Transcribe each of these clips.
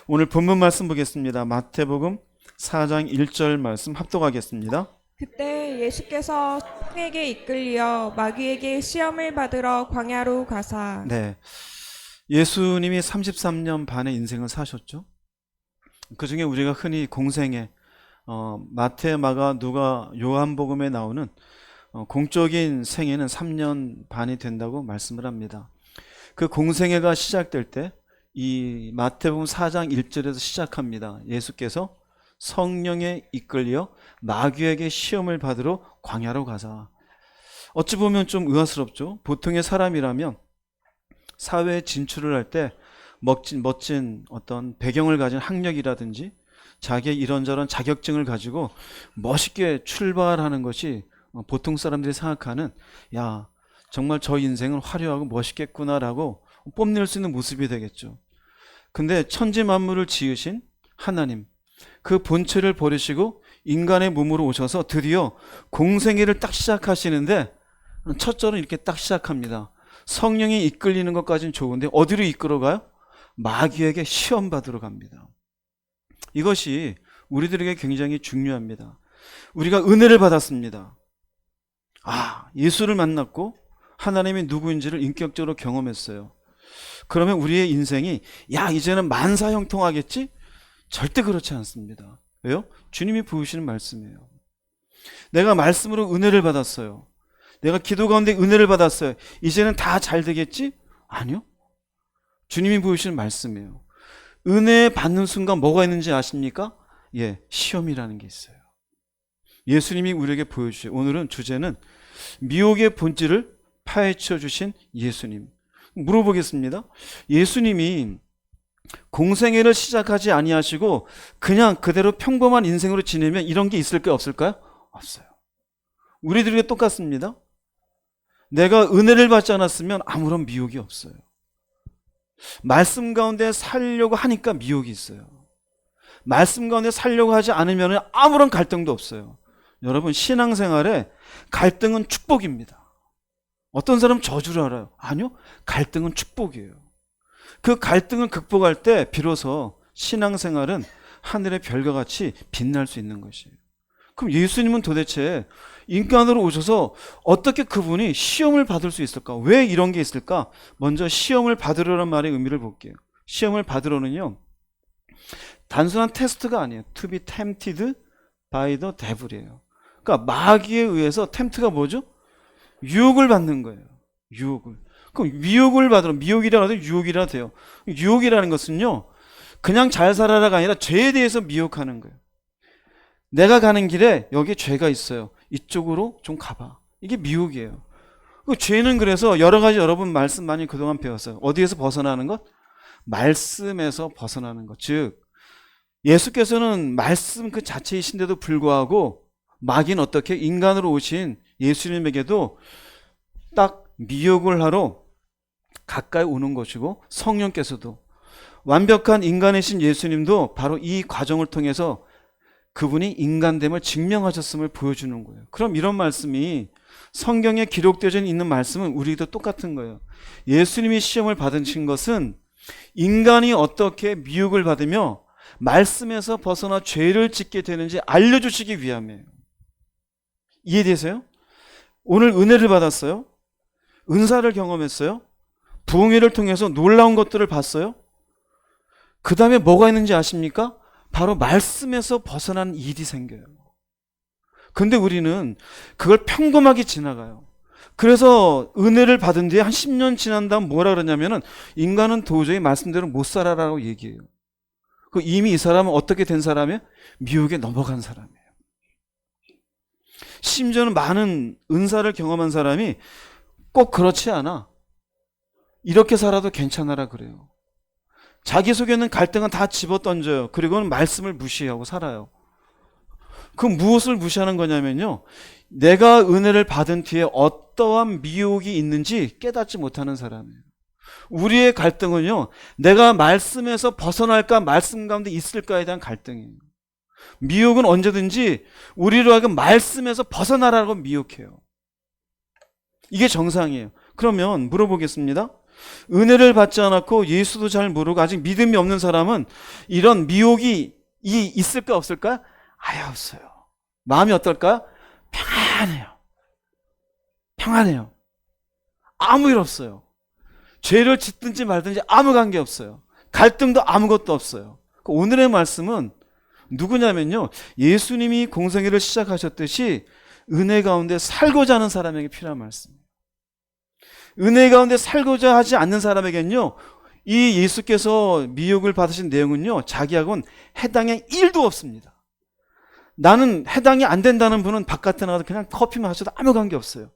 오늘 본문 말씀 보겠습니다. 마태복음 4장 1절 말씀 합독하겠습니다. 그때 예수께서 성에게 이끌려 마귀에게 시험을 받으러 광야로 가사. 네, 예수님이 33년 반의 인생을 사셨죠. 그 중에 우리가 흔히 공생애, 마태, 마가, 누가, 요한복음에 나오는 공적인 생애는 3년 반이 된다고 말씀을 합니다. 그 공생애가 시작될 때 이 마태복음 4장 1절에서 시작합니다. 예수께서 성령에 이끌려 마귀에게 시험을 받으러 광야로 가자. 어찌 보면 좀 의아스럽죠. 보통의 사람이라면 사회에 진출을 할 때 멋진 어떤 배경을 가진 학력이라든지 자기의 이런저런 자격증을 가지고 멋있게 출발하는 것이 보통 사람들이 생각하는, 야, 정말 저 인생은 화려하고 멋있겠구나라고 뽐낼 수 있는 모습이 되겠죠. 근데 천지 만물을 지으신 하나님, 그 본체를 버리시고 인간의 몸으로 오셔서 드디어 공생애를 딱 시작하시는데 첫 절은 이렇게 딱 시작합니다. 성령이 이끌리는 것까지는 좋은데 어디로 이끌어가요? 마귀에게 시험 받으러 갑니다. 이것이 우리들에게 굉장히 중요합니다. 우리가 은혜를 받았습니다. 예수를 만났고 하나님이 누구인지를 인격적으로 경험했어요. 그러면 우리의 인생이 이제는 만사형통하겠지? 절대 그렇지 않습니다. 왜요? 주님이 부으시는 말씀이에요. 내가 말씀으로 은혜를 받았어요. 내가 기도 가운데 은혜를 받았어요. 이제는 다 잘 되겠지? 아니요. 주님이 부으시는 말씀이에요. 은혜 받는 순간 뭐가 있는지 아십니까? 시험이라는 게 있어요. 예수님이 우리에게 보여주세요. 오늘은 주제는 미혹의 본질을 파헤쳐 주신 예수님. 물어보겠습니다. 예수님이 공생애를 시작하지 아니하시고 그냥 그대로 평범한 인생으로 지내면 이런 게 있을까요? 없을까요? 없어요. 우리들에게 똑같습니다. 내가 은혜를 받지 않았으면 아무런 미혹이 없어요. 말씀 가운데 살려고 하니까 미혹이 있어요. 말씀 가운데 살려고 하지 않으면 아무런 갈등도 없어요. 여러분, 신앙생활에 갈등은 축복입니다. 어떤 사람은 저주를 알아요. 아니요, 갈등은 축복이에요. 그 갈등을 극복할 때 비로소 신앙생활은 하늘의 별과 같이 빛날 수 있는 것이에요. 그럼 예수님은 도대체 인간으로 오셔서 어떻게 그분이 시험을 받을 수 있을까? 왜 이런 게 있을까? 먼저 시험을 받으려는 말의 의미를 볼게요. 시험을 받으러는요, 단순한 테스트가 아니에요. To be tempted by the devil이에요. 그러니까 마귀에 의해서 템트가 뭐죠? 유혹을 받는 거예요. 유혹을. 그럼 미혹을 받으러, 미혹이라 해도 유혹이라 돼요. 유혹이라는 것은요, 그냥 잘 살아라가 아니라 죄에 대해서 미혹하는 거예요. 내가 가는 길에 여기 죄가 있어요. 이쪽으로 좀 가봐. 이게 미혹이에요. 그 죄는 그래서 여러 가지, 여러분 말씀 많이 그동안 배웠어요. 어디에서 벗어나는 것? 말씀에서 벗어나는 것. 즉, 예수께서는 말씀 그 자체이신데도 불구하고 마귀는 어떻게 인간으로 오신 예수님에게도 딱 미혹을 하러 가까이 오는 것이고, 성령께서도 완벽한 인간이신 예수님도 바로 이 과정을 통해서 그분이 인간됨을 증명하셨음을 보여주는 거예요. 그럼 이런 말씀이 성경에 기록되어 있는 말씀은 우리도 똑같은 거예요. 예수님이 시험을 받으신 것은 인간이 어떻게 미혹을 받으며 말씀에서 벗어나 죄를 짓게 되는지 알려주시기 위함이에요. 이해되세요? 오늘 은혜를 받았어요? 은사를 경험했어요? 부흥회를 통해서 놀라운 것들을 봤어요? 그 다음에 뭐가 있는지 아십니까? 바로 말씀에서 벗어난 일이 생겨요. 근데 우리는 그걸 평범하게 지나가요. 그래서 은혜를 받은 뒤에 한 10년 지난 다음 뭐라 그러냐면은 인간은 도저히 말씀대로 못 살아라고 얘기해요. 이미 이 사람은 어떻게 된 사람이에요? 미혹에 넘어간 사람이에요. 심지어는 많은 은사를 경험한 사람이 꼭 그렇지 않아. 이렇게 살아도 괜찮아라 그래요. 자기 속에 있는 갈등은 다 집어던져요. 그리고는 말씀을 무시하고 살아요. 그 무엇을 무시하는 거냐면요, 내가 은혜를 받은 뒤에 어떠한 미혹이 있는지 깨닫지 못하는 사람이에요. 우리의 갈등은요, 내가 말씀에서 벗어날까 말씀 가운데 있을까에 대한 갈등이에요. 미혹은 언제든지 우리로 하여금 말씀에서 벗어나라고 미혹해요. 이게 정상이에요. 그러면 물어보겠습니다. 은혜를 받지 않았고 예수도 잘 모르고 아직 믿음이 없는 사람은 이런 미혹이 있을까 없을까? 아예 없어요. 마음이 어떨까요? 평안해요. 평안해요. 아무 일 없어요. 죄를 짓든지 말든지 아무 관계 없어요. 갈등도 아무것도 없어요. 오늘의 말씀은 누구냐면요, 예수님이 공생애를 시작하셨듯이 은혜 가운데 살고자 하는 사람에게 필요한 말씀이에요. 은혜 가운데 살고자 하지 않는 사람에게는요, 이 예수께서 미혹을 받으신 내용은요, 자기하고는 해당의 1도 없습니다. 나는 해당이 안 된다는 분은 바깥에 나가서 그냥 커피만 하셔도 아무 관계 없어요.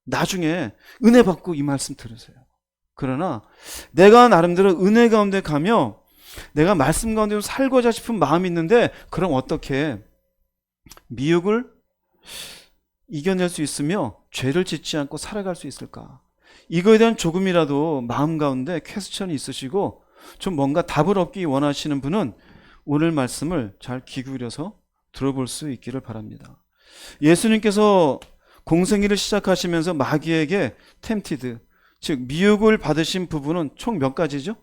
나중에 은혜 받고 이 말씀 들으세요. 그러나 내가 나름대로 은혜 가운데 가며 내가 말씀 가운데 살고자 싶은 마음이 있는데, 그럼 어떻게 미혹을 이겨낼 수 있으며 죄를 짓지 않고 살아갈 수 있을까? 이거에 대한 조금이라도 마음 가운데 퀘스천이 있으시고 좀 뭔가 답을 얻기 원하시는 분은 오늘 말씀을 잘 귀 기울여서 들어볼 수 있기를 바랍니다. 예수님께서 공생애를 시작하시면서 마귀에게 템티드, 즉 미혹을 받으신 부분은 총 몇 가지죠?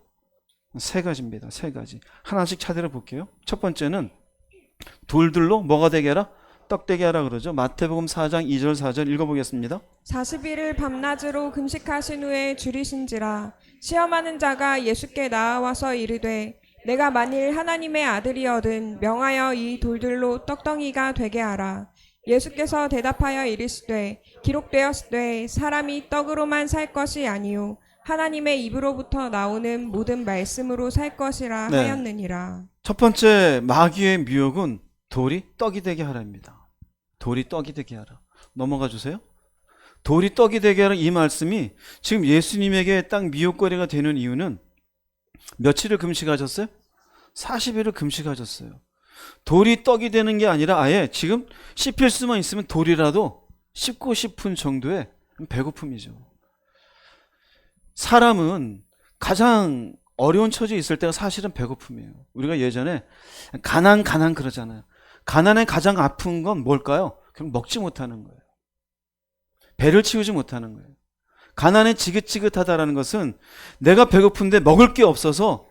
3가지입니다. 3가지. 하나씩 차례로 볼게요. 첫 번째는 돌들로 뭐가 되게 하라? 떡되게 하라 그러죠. 마태복음 4장 2절 4절 읽어보겠습니다. 40일을 밤낮으로 금식하신 후에 줄이신지라. 시험하는 자가 예수께 나아와서 이르되 내가 만일 하나님의 아들이거든 명하여 이 돌들로 떡덩이가 되게 하라. 예수께서 대답하여 이르시되 기록되었으되 사람이 떡으로만 살 것이 아니요 하나님의 입으로부터 나오는 모든 말씀으로 살 것이라 네. 하였느니라. 첫 번째 마귀의 미혹은 돌이 떡이 되게 하라입니다. 돌이 떡이 되게 하라. 넘어가 주세요. 돌이 떡이 되게 하라, 이 말씀이 지금 예수님에게 딱 미혹거리가 되는 이유는 며칠을 금식하셨어요? 40일을 금식하셨어요. 돌이 떡이 되는 게 아니라 아예 지금 씹힐 수만 있으면 돌이라도 씹고 싶은 정도의 배고픔이죠. 사람은 가장 어려운 처지에 있을 때가 사실은 배고픔이에요. 우리가 예전에 가난 그러잖아요. 가난에 가장 아픈 건 뭘까요? 그럼 먹지 못하는 거예요. 배를 채우지 못하는 거예요. 가난에 지긋지긋하다라는 것은 내가 배고픈데 먹을 게 없어서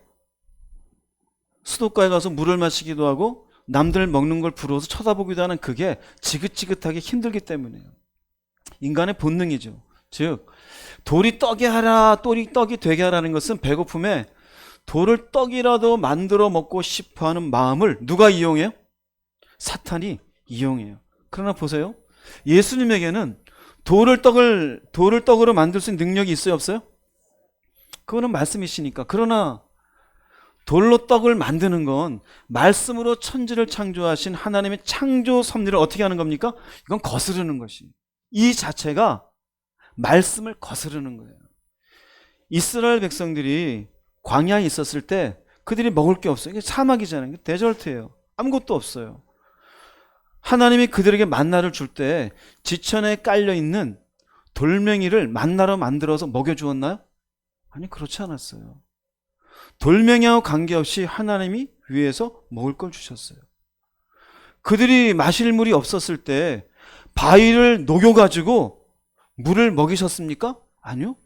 수도가에 가서 물을 마시기도 하고 남들 먹는 걸 부러워서 쳐다보기도 하는, 그게 지긋지긋하게 힘들기 때문이에요. 인간의 본능이죠. 즉 돌이 떡이 하라, 돌이 떡이 되게 하라는 것은 배고픔에 돌을 떡이라도 만들어 먹고 싶어하는 마음을 누가 이용해요? 사탄이 이용해요. 그러나 보세요, 예수님에게는 돌을 떡으로 만들 수 있는 능력이 있어요, 없어요? 그거는 말씀이시니까. 그러나 돌로 떡을 만드는 건 말씀으로 천지를 창조하신 하나님의 창조 섭리를 어떻게 하는 겁니까? 이건 거스르는 것이, 이 자체가 말씀을 거스르는 거예요. 이스라엘 백성들이 광야에 있었을 때 그들이 먹을 게 없어요. 이게 사막이잖아요. 데절트예요. 아무것도 없어요. 하나님이 그들에게 만나를 줄 때 지천에 깔려있는 돌멩이를 만나로 만들어서 먹여주었나요? 아니, 그렇지 않았어요. 돌멩이하고 관계없이 하나님이 위에서 먹을 걸 주셨어요. 그들이 마실 물이 없었을 때 바위를 녹여가지고 물을 먹이셨습니까? 아니요.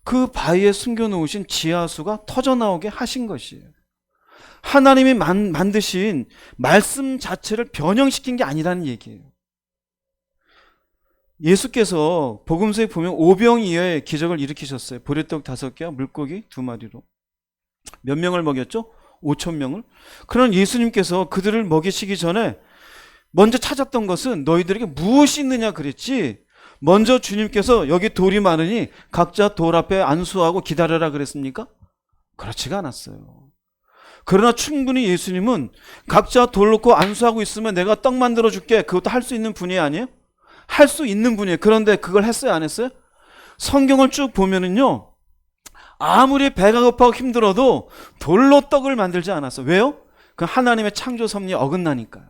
그 바위에 숨겨놓으신 지하수가 터져나오게 하신 것이에요. 하나님이 만드신 말씀 자체를 변형시킨 게 아니라는 얘기예요. 예수께서 복음서에 보면 오병이어의 기적을 일으키셨어요. 보리떡 5개와 물고기 2마리로. 몇 명을 먹였죠? 5,000명을. 그런 예수님께서 그들을 먹이시기 전에 먼저 찾았던 것은 너희들에게 무엇이 있느냐 그랬지, 먼저 주님께서 여기 돌이 많으니 각자 돌 앞에 안수하고 기다려라 그랬습니까? 그렇지가 않았어요. 그러나 충분히 예수님은 각자 돌 놓고 안수하고 있으면 내가 떡 만들어 줄게, 그것도 할 수 있는 분이 아니에요? 할 수 있는 분이에요. 그런데 그걸 했어요, 안 했어요? 성경을 쭉 보면은요, 아무리 배가 고파고 힘들어도 돌로 떡을 만들지 않았어. 왜요? 그 하나님의 창조 섭리에 어긋나니까요.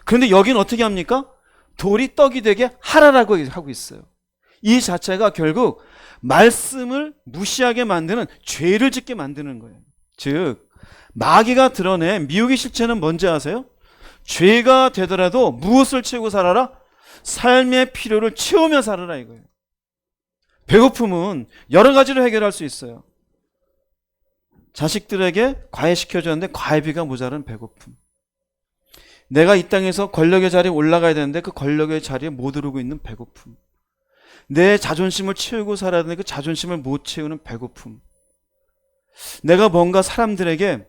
그런데 여기는 어떻게 합니까? 돌이 떡이 되게 하라라고 하고 있어요. 이 자체가 결국 말씀을 무시하게 만드는, 죄를 짓게 만드는 거예요. 즉 마귀가 드러낸 미혹의 실체는 뭔지 아세요? 죄가 되더라도 무엇을 채우고 살아라? 삶의 필요를 채우며 살아라, 이거예요. 배고픔은 여러 가지로 해결할 수 있어요. 자식들에게 과외시켜줬는데 과외비가 모자란 배고픔. 내가 이 땅에서 권력의 자리에 올라가야 되는데 그 권력의 자리에 못 오르고 있는 배고픔. 내 자존심을 채우고 살아야 되는데 그 자존심을 못 채우는 배고픔. 내가 뭔가 사람들에게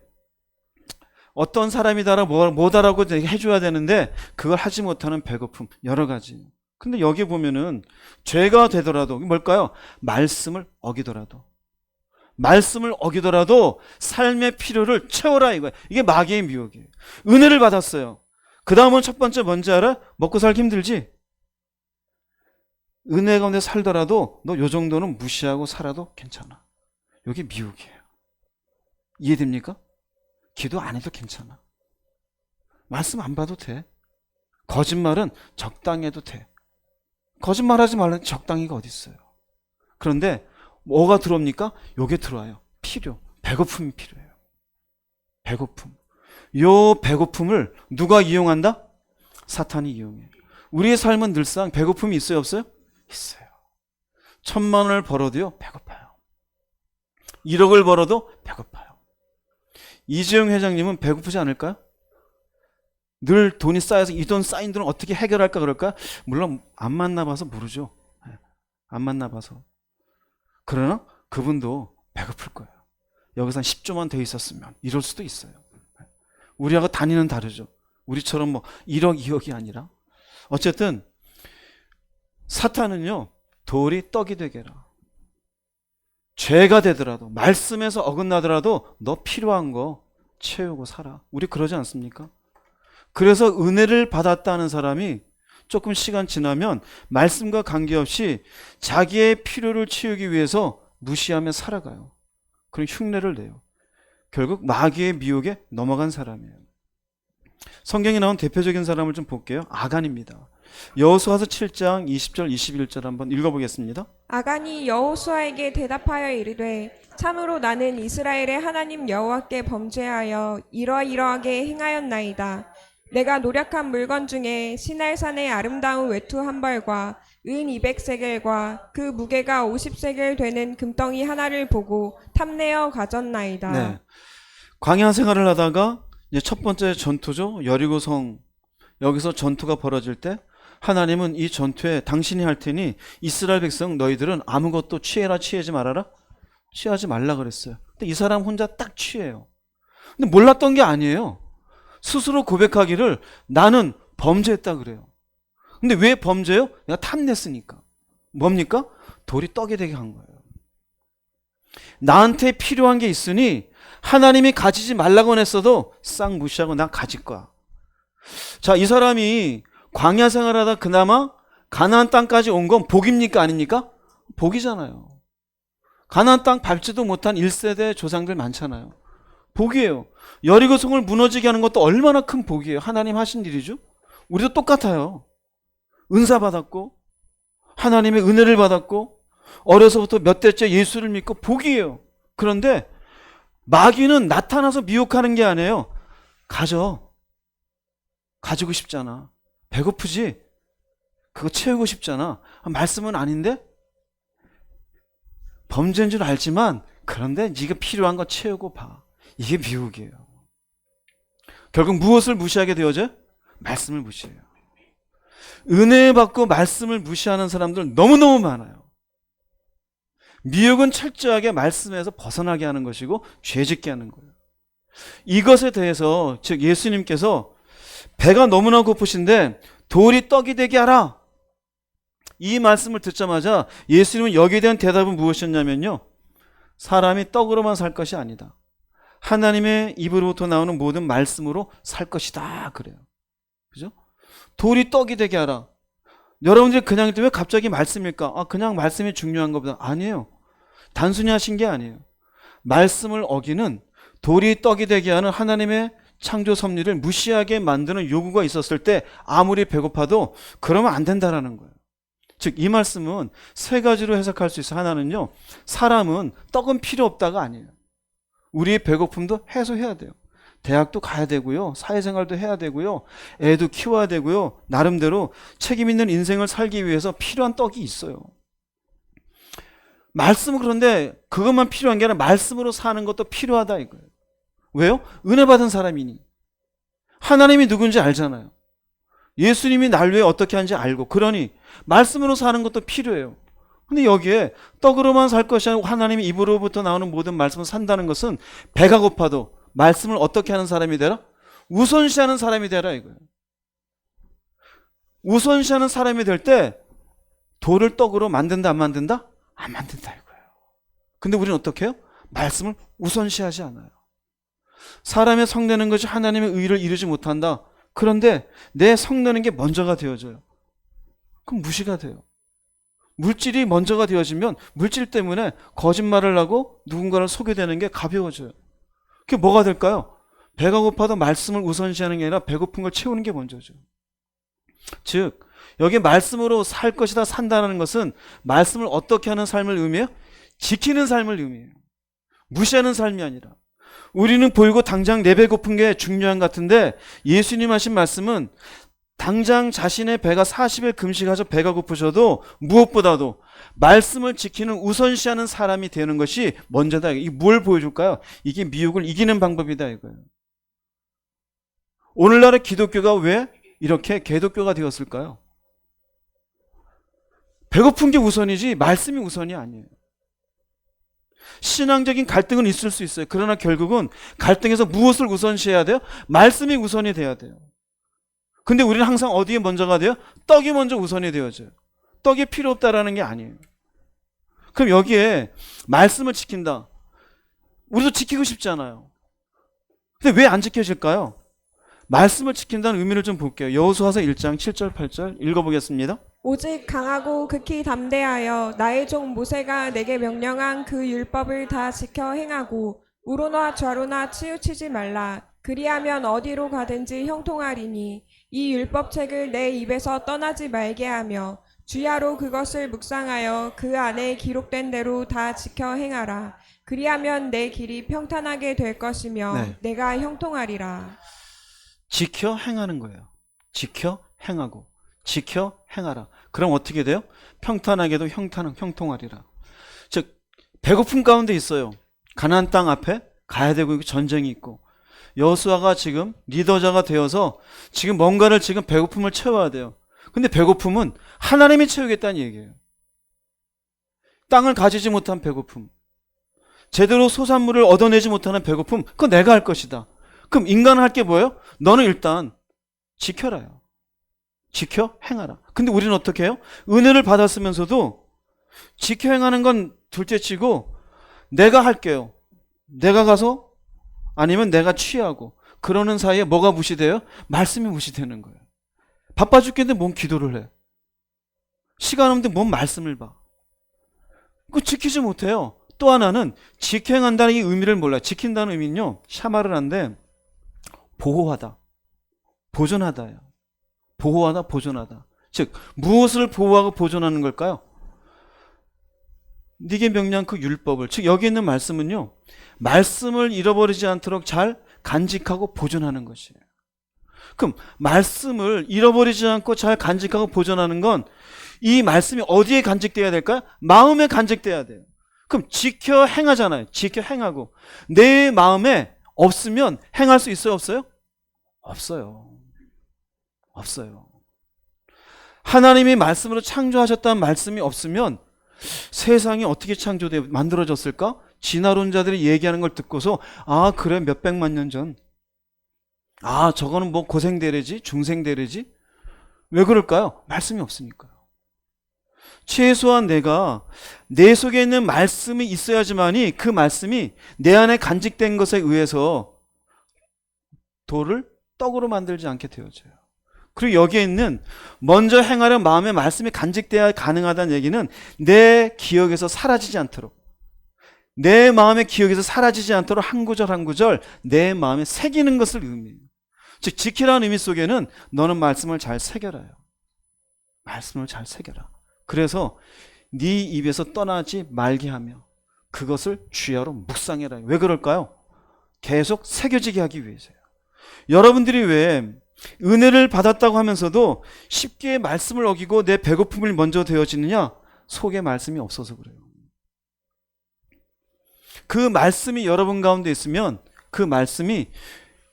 어떤 사람이다라 뭐다라고 해줘야 되는데 그걸 하지 못하는 배고픔. 여러 가지. 근데 여기 보면은 죄가 되더라도 뭘까요? 말씀을 어기더라도 삶의 필요를 채워라 이거예요. 이게 마귀의 미혹이에요. 은혜를 받았어요. 그 다음은 첫 번째 뭔지 알아? 먹고 살기 힘들지? 은혜 가운데 살더라도 너 요 정도는 무시하고 살아도 괜찮아. 여기 미혹이에요. 이해됩니까? 기도 안 해도 괜찮아. 말씀 안 봐도 돼. 거짓말은 적당히 해도 돼. 거짓말하지 말라는 적당히가 어디 있어요. 그런데 뭐가 들어옵니까? 요게 들어와요. 필요. 배고픔이 필요해요. 배고픔. 요 배고픔을 누가 이용한다? 사탄이 이용해. 우리의 삶은 늘상 배고픔이 있어요, 없어요? 있어요. 1,000만 원을 벌어도요, 배고파요. 1억을 벌어도 배고파요. 이재용 회장님은 배고프지 않을까요? 늘 돈이 쌓여서 이 돈 쌓인 돈을 어떻게 해결할까 그럴까? 물론 안 만나봐서 모르죠. 안 만나봐서. 그러나 그분도 배고플 거예요. 여기서 한 10조만 더 있었으면 이럴 수도 있어요. 우리하고 단위는 다르죠. 우리처럼 뭐 1억, 2억이 아니라. 어쨌든 사탄은요, 돌이 떡이 되게 해라. 죄가 되더라도, 말씀에서 어긋나더라도 너 필요한 거 채우고 살아. 우리 그러지 않습니까? 그래서 은혜를 받았다는 사람이 조금 시간 지나면 말씀과 관계없이 자기의 필요를 채우기 위해서 무시하며 살아가요. 그런 흉내를 내요. 결국 마귀의 미혹에 넘어간 사람이에요. 성경에 나온 대표적인 사람을 좀 볼게요. 아간입니다. 여호수아서 7장 20절 21절 한번 읽어보겠습니다. 아간이 여호수아에게 대답하여 이르되 참으로 나는 이스라엘의 하나님 여호와께 범죄하여 이러이러하게 행하였나이다. 내가 노력한 물건 중에 시날산의 아름다운 외투 한 벌과 은 200세겔과 그 무게가 50세겔 되는 금덩이 하나를 보고 탐내어 가졌나이다. 네. 광야 생활을 하다가 이제 첫 번째 전투죠. 여리고성. 여기서 전투가 벌어질 때 하나님은 이 전투에 당신이 할 테니 이스라엘 백성 너희들은 아무것도 취해라 취하지 말아라? 취하지 말라 그랬어요. 근데 이 사람 혼자 딱 취해요. 근데 몰랐던 게 아니에요. 스스로 고백하기를 나는 범죄했다 그래요. 근데 왜 범죄요? 내가 탐냈으니까. 뭡니까? 돌이 떡이 되게 한 거예요. 나한테 필요한 게 있으니 하나님이 가지지 말라고 했어도 싹 무시하고 난 가질 거야. 자, 이 사람이 광야 생활하다 그나마 가나안 땅까지 온 건 복입니까 아닙니까? 복이잖아요. 가나안 땅 밟지도 못한 1세대 조상들 많잖아요. 복이에요. 여리고성을 무너지게 하는 것도 얼마나 큰 복이에요. 하나님 하신 일이죠. 우리도 똑같아요. 은사 받았고 하나님의 은혜를 받았고 어려서부터 몇 대째 예수를 믿고 복이에요. 그런데 마귀는 나타나서 미혹하는 게 아니에요. 가지고 싶잖아. 배고프지? 그거 채우고 싶잖아. 말씀은 아닌데? 범죄인 줄 알지만 그런데 네가 필요한 거 채우고 봐. 이게 미혹이에요. 결국 무엇을 무시하게 되어져? 말씀을 무시해요. 은혜 받고 말씀을 무시하는 사람들 너무너무 많아요. 미혹은 철저하게 말씀에서 벗어나게 하는 것이고 죄짓게 하는 거예요. 이것에 대해서 즉 예수님께서 배가 너무나 고프신데 돌이 떡이 되게 하라. 이 말씀을 듣자마자 예수님은 여기에 대한 대답은 무엇이었냐면요. 사람이 떡으로만 살 것이 아니다. 하나님의 입으로부터 나오는 모든 말씀으로 살 것이다. 그래요. 그죠? 돌이 떡이 되게 하라. 여러분들이 그냥 왜 갑자기 말씀일까? 그냥 말씀이 중요한 것보다 아니에요. 단순히 하신 게 아니에요. 말씀을 어기는 돌이 떡이 되게 하는 하나님의 창조 섭리를 무시하게 만드는 요구가 있었을 때 아무리 배고파도 그러면 안 된다라는 거예요. 즉 이 말씀은 세 가지로 해석할 수 있어요. 하나는요. 사람은 떡은 필요 없다가 아니에요. 우리의 배고픔도 해소해야 돼요. 대학도 가야 되고요. 사회생활도 해야 되고요. 애도 키워야 되고요. 나름대로 책임 있는 인생을 살기 위해서 필요한 떡이 있어요. 말씀은 그런데 그것만 필요한 게 아니라 말씀으로 사는 것도 필요하다 이거예요. 왜요? 은혜 받은 사람이니. 하나님이 누군지 알잖아요. 예수님이 날 위해 어떻게 하는지 알고, 그러니 말씀으로 사는 것도 필요해요. 근데 여기에 떡으로만 살 것이 아니고 하나님의 입으로부터 나오는 모든 말씀을 산다는 것은 배가 고파도 말씀을 어떻게 하는 사람이 되라? 우선시하는 사람이 되라 이거예요. 우선시하는 사람이 될 때 돌을 떡으로 만든다 안 만든다? 안 만든다 이거예요. 근데 우리는 어떻게 해요? 말씀을 우선시하지 않아요. 사람의 성내는 것이 하나님의 의를 이루지 못한다. 그런데 내 성내는 게 먼저가 되어져요. 그럼 무시가 돼요. 물질이 먼저가 되어지면 물질 때문에 거짓말을 하고 누군가를 속여대는 게 가벼워져요. 그게 뭐가 될까요? 배가 고파도 말씀을 우선시하는 게 아니라 배고픈 걸 채우는 게 먼저죠. 즉 여기 말씀으로 살 것이다 산다는 것은 말씀을 어떻게 하는 삶을 의미해요? 지키는 삶을 의미해요. 무시하는 삶이 아니라. 우리는 보이고 당장 내 배고픈 게 중요한 것 같은데 예수님 하신 말씀은 당장 자신의 배가 40일 금식하셔 배가 고프셔도 무엇보다도 말씀을 지키는 우선시하는 사람이 되는 것이 먼저다. 이게 뭘 보여줄까요? 이게 미혹을 이기는 방법이다 이거예요. 오늘날의 기독교가 왜 이렇게 개독교가 되었을까요? 배고픈 게 우선이지 말씀이 우선이 아니에요. 신앙적인 갈등은 있을 수 있어요. 그러나 결국은 갈등에서 무엇을 우선시해야 돼요? 말씀이 우선이 돼야 돼요. 근데 우리는 항상 어디에 먼저가 돼요? 떡이 먼저 우선이 되어져요. 떡이 필요 없다라는 게 아니에요. 그럼 여기에 말씀을 지킨다. 우리도 지키고 싶잖아요. 근데 왜 안 지켜질까요? 말씀을 지킨다는 의미를 좀 볼게요. 여호수아서 1장 7절 8절 읽어보겠습니다. 오직 강하고 극히 담대하여 나의 종 모세가 내게 명령한 그 율법을 다 지켜 행하고 우로나 좌로나 치우치지 말라. 그리하면 어디로 가든지 형통하리니 이 율법책을 내 입에서 떠나지 말게 하며 주야로 그것을 묵상하여 그 안에 기록된 대로 다 지켜 행하라. 그리하면 내 길이 평탄하게 될 것이며 네. 내가 형통하리라. 지켜 행하는 거예요. 지켜 행하고 지켜 행하라. 그럼 어떻게 돼요? 평탄하게도 형통하리라. 즉 배고픔 가운데 있어요. 가나안 땅 앞에 가야 되고 전쟁이 있고 여호수아가 지금 리더자가 되어서 지금 뭔가를 지금 배고픔을 채워야 돼요. 근데 배고픔은 하나님이 채우겠다는 얘기예요. 땅을 가지지 못한 배고픔, 제대로 소산물을 얻어내지 못하는 배고픔, 그건 내가 할 것이다. 그럼 인간은 할 게 뭐예요? 너는 일단 지켜라요. 지켜 행하라. 근데 우리는 어떻게 해요? 은혜를 받았으면서도 지켜 행하는 건 둘째치고 내가 할게요. 내가 가서 아니면 내가 취하고 그러는 사이에 뭐가 무시돼요? 말씀이 무시되는 거예요. 바빠 죽겠는데 뭔 기도를 해. 시간 없는데 뭔 말씀을 봐. 그거 지키지 못해요. 또 하나는 지켜 행한다는 이 의미를 몰라요. 지킨다는 의미는요, 샤마를 한데 보호하다, 보존하다예요. 보호하다, 보존하다. 즉 무엇을 보호하고 보존하는 걸까요? 네게 명령한 그 율법을, 즉 여기 있는 말씀은요, 말씀을 잃어버리지 않도록 잘 간직하고 보존하는 것이에요. 그럼 말씀을 잃어버리지 않고 잘 간직하고 보존하는 건 이 말씀이 어디에 간직돼야 될까요? 마음에 간직돼야 돼요. 그럼 지켜 행하잖아요. 지켜 행하고 내 마음에 없으면 행할 수 있어요? 없어요? 없어요. 없어요. 하나님이 말씀으로 창조하셨다는 말씀이 없으면 세상이 어떻게 만들어졌을까? 진화론자들이 얘기하는 걸 듣고서 아 그래 몇백만 년 전, 아 저거는 뭐 고생대래지 중생대래지, 왜 그럴까요? 말씀이 없으니까요. 최소한 내가 내 속에 있는 말씀이 있어야지만이 그 말씀이 내 안에 간직된 것에 의해서 돌을 떡으로 만들지 않게 되어져요. 그리고 여기에 있는 먼저 행하려는 마음의 말씀이 간직돼야 가능하다는 얘기는 내 기억에서 사라지지 않도록, 내 마음의 기억에서 사라지지 않도록 한 구절 한 구절 내 마음에 새기는 것을 의미해요. 즉 지키라는 의미 속에는 너는 말씀을 잘 새겨라요. 말씀을 잘 새겨라. 그래서 네 입에서 떠나지 말게 하며 그것을 주야로 묵상해라. 왜 그럴까요? 계속 새겨지게 하기 위해서요. 여러분들이 왜 은혜를 받았다고 하면서도 쉽게 말씀을 어기고 내 배고픔을 먼저 되어지느냐? 속에 말씀이 없어서 그래요. 그 말씀이 여러분 가운데 있으면 그 말씀이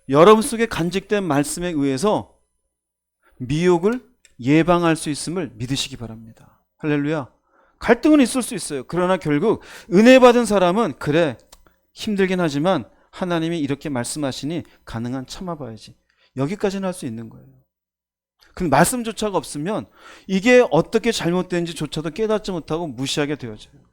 여러분 속에 간직된 말씀에 의해서 미혹을 예방할 수 있음을 믿으시기 바랍니다. 할렐루야. 갈등은 있을 수 있어요. 그러나 결국 은혜 받은 사람은 그래 힘들긴 하지만 하나님이 이렇게 말씀하시니 가능한 참아봐야지. 여기까지는 할 수 있는 거예요. 근데 말씀조차가 없으면 이게 어떻게 잘못된지조차도 깨닫지 못하고 무시하게 되어져요.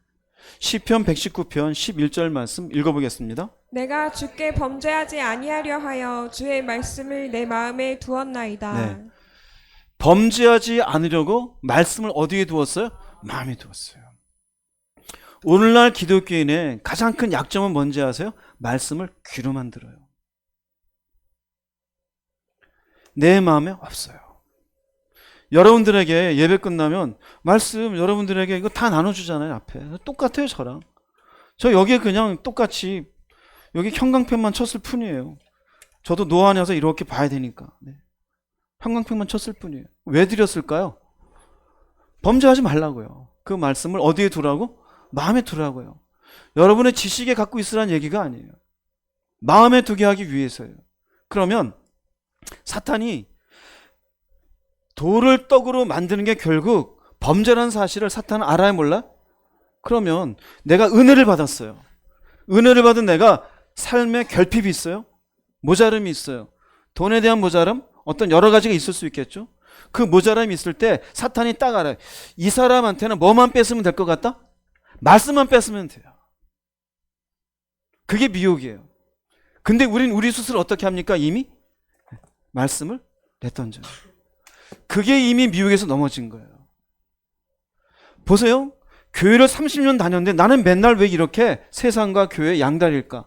시편 119편 11절 말씀 읽어보겠습니다. 내가 주께 범죄하지 아니하려 하여 주의 말씀을 내 마음에 두었나이다. 네. 범죄하지 않으려고 말씀을 어디에 두었어요? 마음에 두었어요. 오늘날 기독교인의 가장 큰 약점은 뭔지 아세요? 말씀을 귀로만 들어요. 내 마음에 없어요. 여러분들에게 예배 끝나면 말씀 여러분들에게 이거 다 나눠주잖아요. 앞에 똑같아요. 저랑 저 여기에 그냥 똑같이 여기 형광펜만 쳤을 뿐이에요. 저도 노안이어서 이렇게 봐야 되니까. 네. 형광펜만 쳤을 뿐이에요. 왜 드렸을까요? 범죄하지 말라고요. 그 말씀을 어디에 두라고? 마음에 두라고요. 여러분의 지식에 갖고 있으라는 얘기가 아니에요. 마음에 두게 하기 위해서요. 그러면 사탄이 돌을 떡으로 만드는 게 결국 범죄라는 사실을 사탄은 알아야 몰라? 그러면 내가 은혜를 받았어요. 은혜를 받은 내가 삶에 결핍이 있어요? 모자름이 있어요. 돈에 대한 모자름? 어떤 여러 가지가 있을 수 있겠죠? 그 모자람이 있을 때 사탄이 딱 알아요. 이 사람한테는 뭐만 뺐으면 될 것 같다? 말씀만 뺐으면 돼요. 그게 미혹이에요. 근데 우리 스스로 어떻게 합니까? 이미 말씀을 내던져요. 그게 이미 미혹에서 넘어진 거예요. 보세요. 교회를 30년 다녔는데 나는 맨날 왜 이렇게 세상과 교회 양다릴까?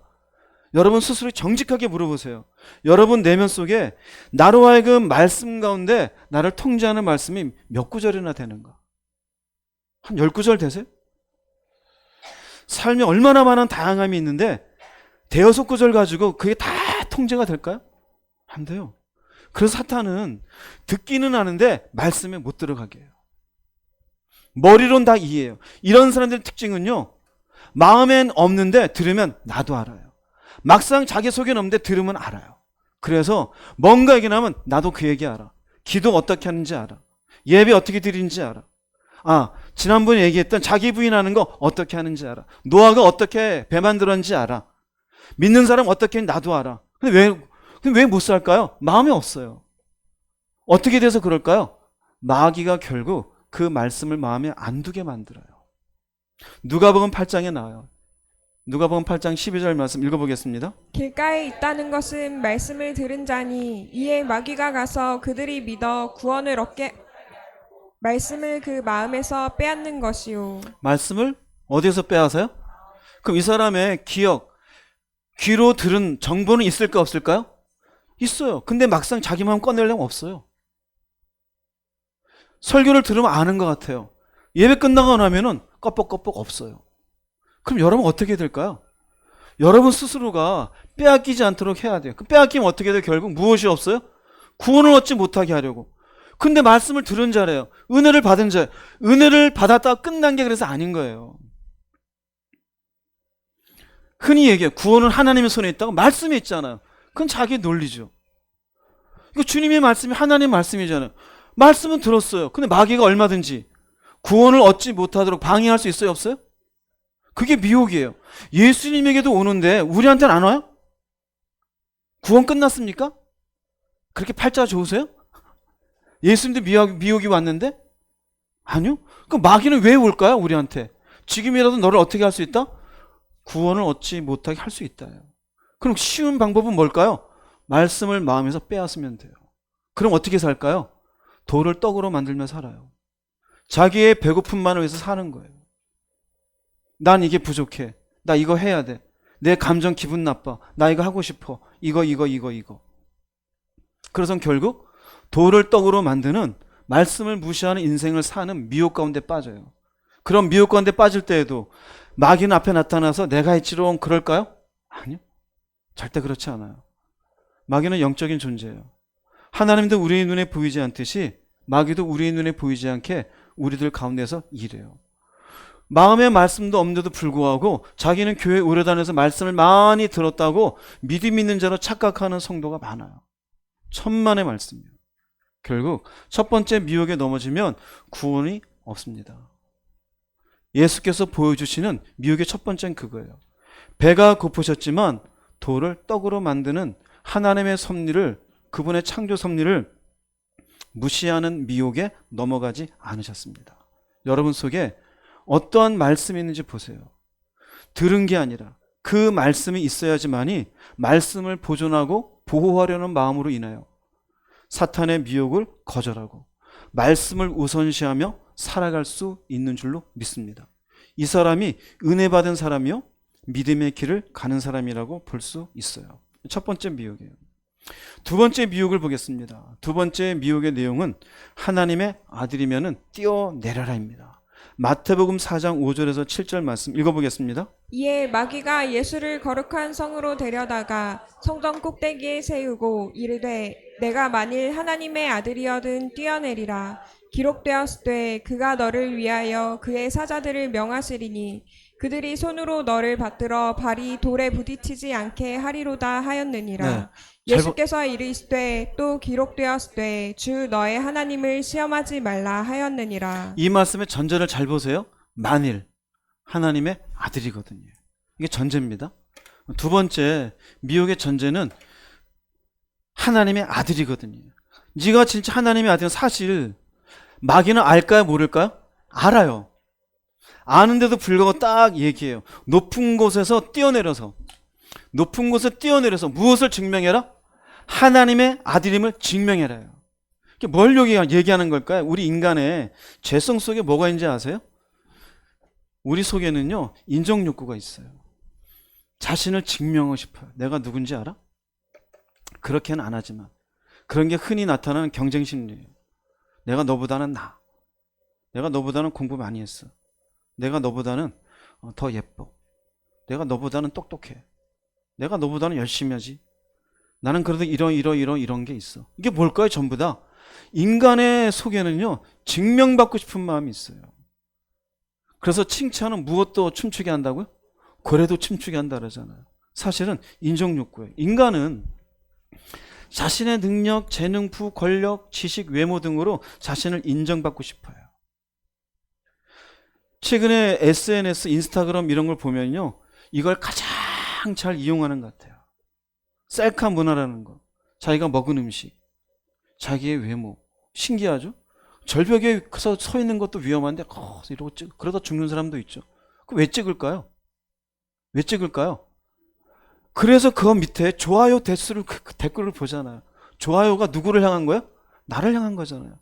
여러분 스스로 정직하게 물어보세요. 여러분 내면 속에 나로 하여금 말씀 가운데 나를 통제하는 말씀이 몇 구절이나 되는가? 한 10구절 되세요? 삶에 얼마나 많은 다양함이 있는데 대여섯 구절 가지고 그게 다 통제가 될까요? 안 돼요. 그래서 사탄은 듣기는 하는데 말씀에 못 들어가게 해요. 머리로는 다 이해해요. 이런 사람들의 특징은요, 마음엔 없는데 들으면 나도 알아요. 막상 자기 속에는 없는데 들으면 알아요. 그래서 뭔가 얘기나면 나도 그 얘기 알아. 기도 어떻게 하는지 알아. 예배 어떻게 드리는지 알아. 아, 지난번에 얘기했던 자기 부인하는 거 어떻게 하는지 알아. 노아가 어떻게 배 만들었는지 알아. 믿는 사람 어떻게 했는지 나도 알아. 근데 왜 못 살까요? 마음이 없어요. 어떻게 돼서 그럴까요? 마귀가 결국 그 말씀을 마음에 안 두게 만들어요. 누가복음 8장에 나와요. 누가복음 8장 12절 말씀 읽어보겠습니다. 길가에 있다는 것은 말씀을 들은 자니 이에 마귀가 가서 그들이 믿어 구원을 얻게 말씀을 그 마음에서 빼앗는 것이요. 말씀을 어디에서 빼앗아요? 그럼 이 사람의 기억, 귀로 들은 정보는 있을까 없을까요? 있어요. 근데 막상 자기 마음 꺼내려면 없어요. 설교를 들으면 아는 것 같아요. 예배 끝나고 나면은 껍벅껍벅 없어요. 그럼 여러분 어떻게 될까요? 여러분 스스로가 빼앗기지 않도록 해야 돼요. 그 빼앗기면 어떻게 돼요? 결국 무엇이 없어요? 구원을 얻지 못하게 하려고. 근데 말씀을 들은 자래요. 은혜를 받은 자. 은혜를 받았다가 끝난 게 그래서 아닌 거예요. 흔히 얘기해요. 구원은 하나님의 손에 있다고 말씀이 있잖아요. 그건 자기 논리죠. 이거 주님의 말씀이 하나님의 말씀이잖아요. 말씀은 들었어요. 근데 마귀가 얼마든지 구원을 얻지 못하도록 방해할 수 있어요? 없어요? 그게 미혹이에요. 예수님에게도 오는데 우리한테는 안 와요? 구원 끝났습니까? 그렇게 팔자 좋으세요? 예수님도 미혹이 왔는데? 아니요. 그럼 마귀는 왜 올까요? 우리한테. 지금이라도 너를 어떻게 할 수 있다? 구원을 얻지 못하게 할 수 있다요. 그럼 쉬운 방법은 뭘까요? 말씀을 마음에서 빼앗으면 돼요. 그럼 어떻게 살까요? 돌을 떡으로 만들며 살아요. 자기의 배고픔만을 위해서 사는 거예요. 난 이게 부족해. 나 이거 해야 돼. 내 감정 기분 나빠. 나 이거 하고 싶어. 이거. 그래서 결국 돌을 떡으로 만드는 말씀을 무시하는 인생을 사는 미혹 가운데 빠져요. 그런 미혹 가운데 빠질 때에도 마귀는 앞에 나타나서 내가 했지롱 그럴까요? 아니요. 절대 그렇지 않아요. 마귀는 영적인 존재예요. 하나님도 우리의 눈에 보이지 않듯이 마귀도 우리의 눈에 보이지 않게 우리들 가운데서 일해요. 마음의 말씀도 없는데도 불구하고 자기는 교회 오래 다녀서 말씀을 많이 들었다고 믿음 있는 자로 착각하는 성도가 많아요. 천만의 말씀이에요. 결국 첫 번째 미혹에 넘어지면 구원이 없습니다. 예수께서 보여주시는 미혹의 첫 번째는 그거예요. 배가 고프셨지만 돌을 떡으로 만드는 하나님의 섭리를, 그분의 창조 섭리를 무시하는 미혹에 넘어가지 않으셨습니다. 여러분 속에 어떠한 말씀이 있는지 보세요. 들은 게 아니라 그 말씀이 있어야지만이 말씀을 보존하고 보호하려는 마음으로 인하여 사탄의 미혹을 거절하고 말씀을 우선시하며 살아갈 수 있는 줄로 믿습니다. 이 사람이 은혜 받은 사람이요, 믿음의 길을 가는 사람이라고 볼 수 있어요. 첫 번째 미혹이에요. 두 번째 미혹을 보겠습니다. 두 번째 미혹의 내용은 하나님의 아들이면은 뛰어내려라입니다. 마태복음 4장 5절에서 7절 말씀 읽어보겠습니다. 이에 마귀가 예수를 거룩한 성으로 데려다가 성전 꼭대기에 세우고 이르되 내가 만일 하나님의 아들이어든 뛰어내리라. 기록되었으되 그가 너를 위하여 그의 사자들을 명하시리니 그들이 손으로 너를 받들어 발이 돌에 부딪히지 않게 하리로다 하였느니라. 네. 예수께서 이르시되 또 기록되었으되 주 너의 하나님을 시험하지 말라 하였느니라. 이 말씀의 전제를 잘 보세요. 만일 하나님의 아들이거든요. 이게 전제입니다. 두 번째 미혹의 전제는 하나님의 아들이거든요. 네가 진짜 하나님의 아들은 사실 마귀는 알까요, 모를까요? 알아요. 아는데도 불구하고 딱 얘기해요. 높은 곳에서 뛰어내려서 무엇을 증명해라? 하나님의 아들임을 증명해라요. 이게 뭘 얘기하는 걸까요? 우리 인간의 죄성 속에 뭐가 있는지 아세요? 우리 속에는요, 인정 욕구가 있어요. 자신을 증명하고 싶어요. 내가 누군지 알아? 그렇게는 안 하지만 그런 게 흔히 나타나는 경쟁 심리예요. 내가 너보다는 나아. 내가 너보다는 공부 많이 했어. 내가 너보다는 더 예뻐. 내가 너보다는 똑똑해. 내가 너보다는 열심히 하지. 나는 그래도 이런 게 있어. 이게 뭘까요? 전부 다 인간의 속에는요, 증명받고 싶은 마음이 있어요. 그래서 칭찬은 무엇도 춤추게 한다고요? 고래도 춤추게 한다 그러잖아요. 사실은 인정욕구예요. 인간은 자신의 능력, 재능, 부, 권력, 지식, 외모 등으로 자신을 인정받고 싶어요. 최근에 SNS, 인스타그램 이런 걸 보면요, 이걸 가장 잘 이용하는 것 같아요. 셀카 문화라는 거. 자기가 먹은 음식, 자기의 외모. 신기하죠? 절벽에 서 있는 것도 위험한데 이러고 그러다 죽는 사람도 있죠. 왜 찍을까요? 왜 찍을까요? 그래서 그 밑에 좋아요 대수를, 댓글을 보잖아요. 좋아요가 누구를 향한 거예요? 나를 향한 거잖아요.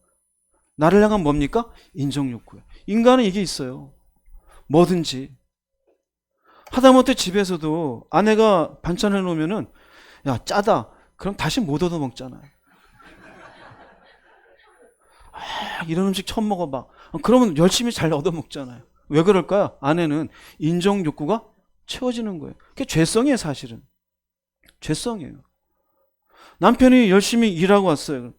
나를 향한 뭡니까? 인정욕구예요. 인간은 이게 있어요. 뭐든지. 하다못해 집에서도 아내가 반찬 해놓으면은 야, 짜다. 그럼 다시 못 얻어먹잖아요. 이런 음식 처음 먹어봐. 그러면 열심히 잘 얻어먹잖아요. 왜 그럴까요? 아내는 인정욕구가 채워지는 거예요. 그게 죄성이에요, 사실은. 죄성이에요. 남편이 열심히 일하고 왔어요.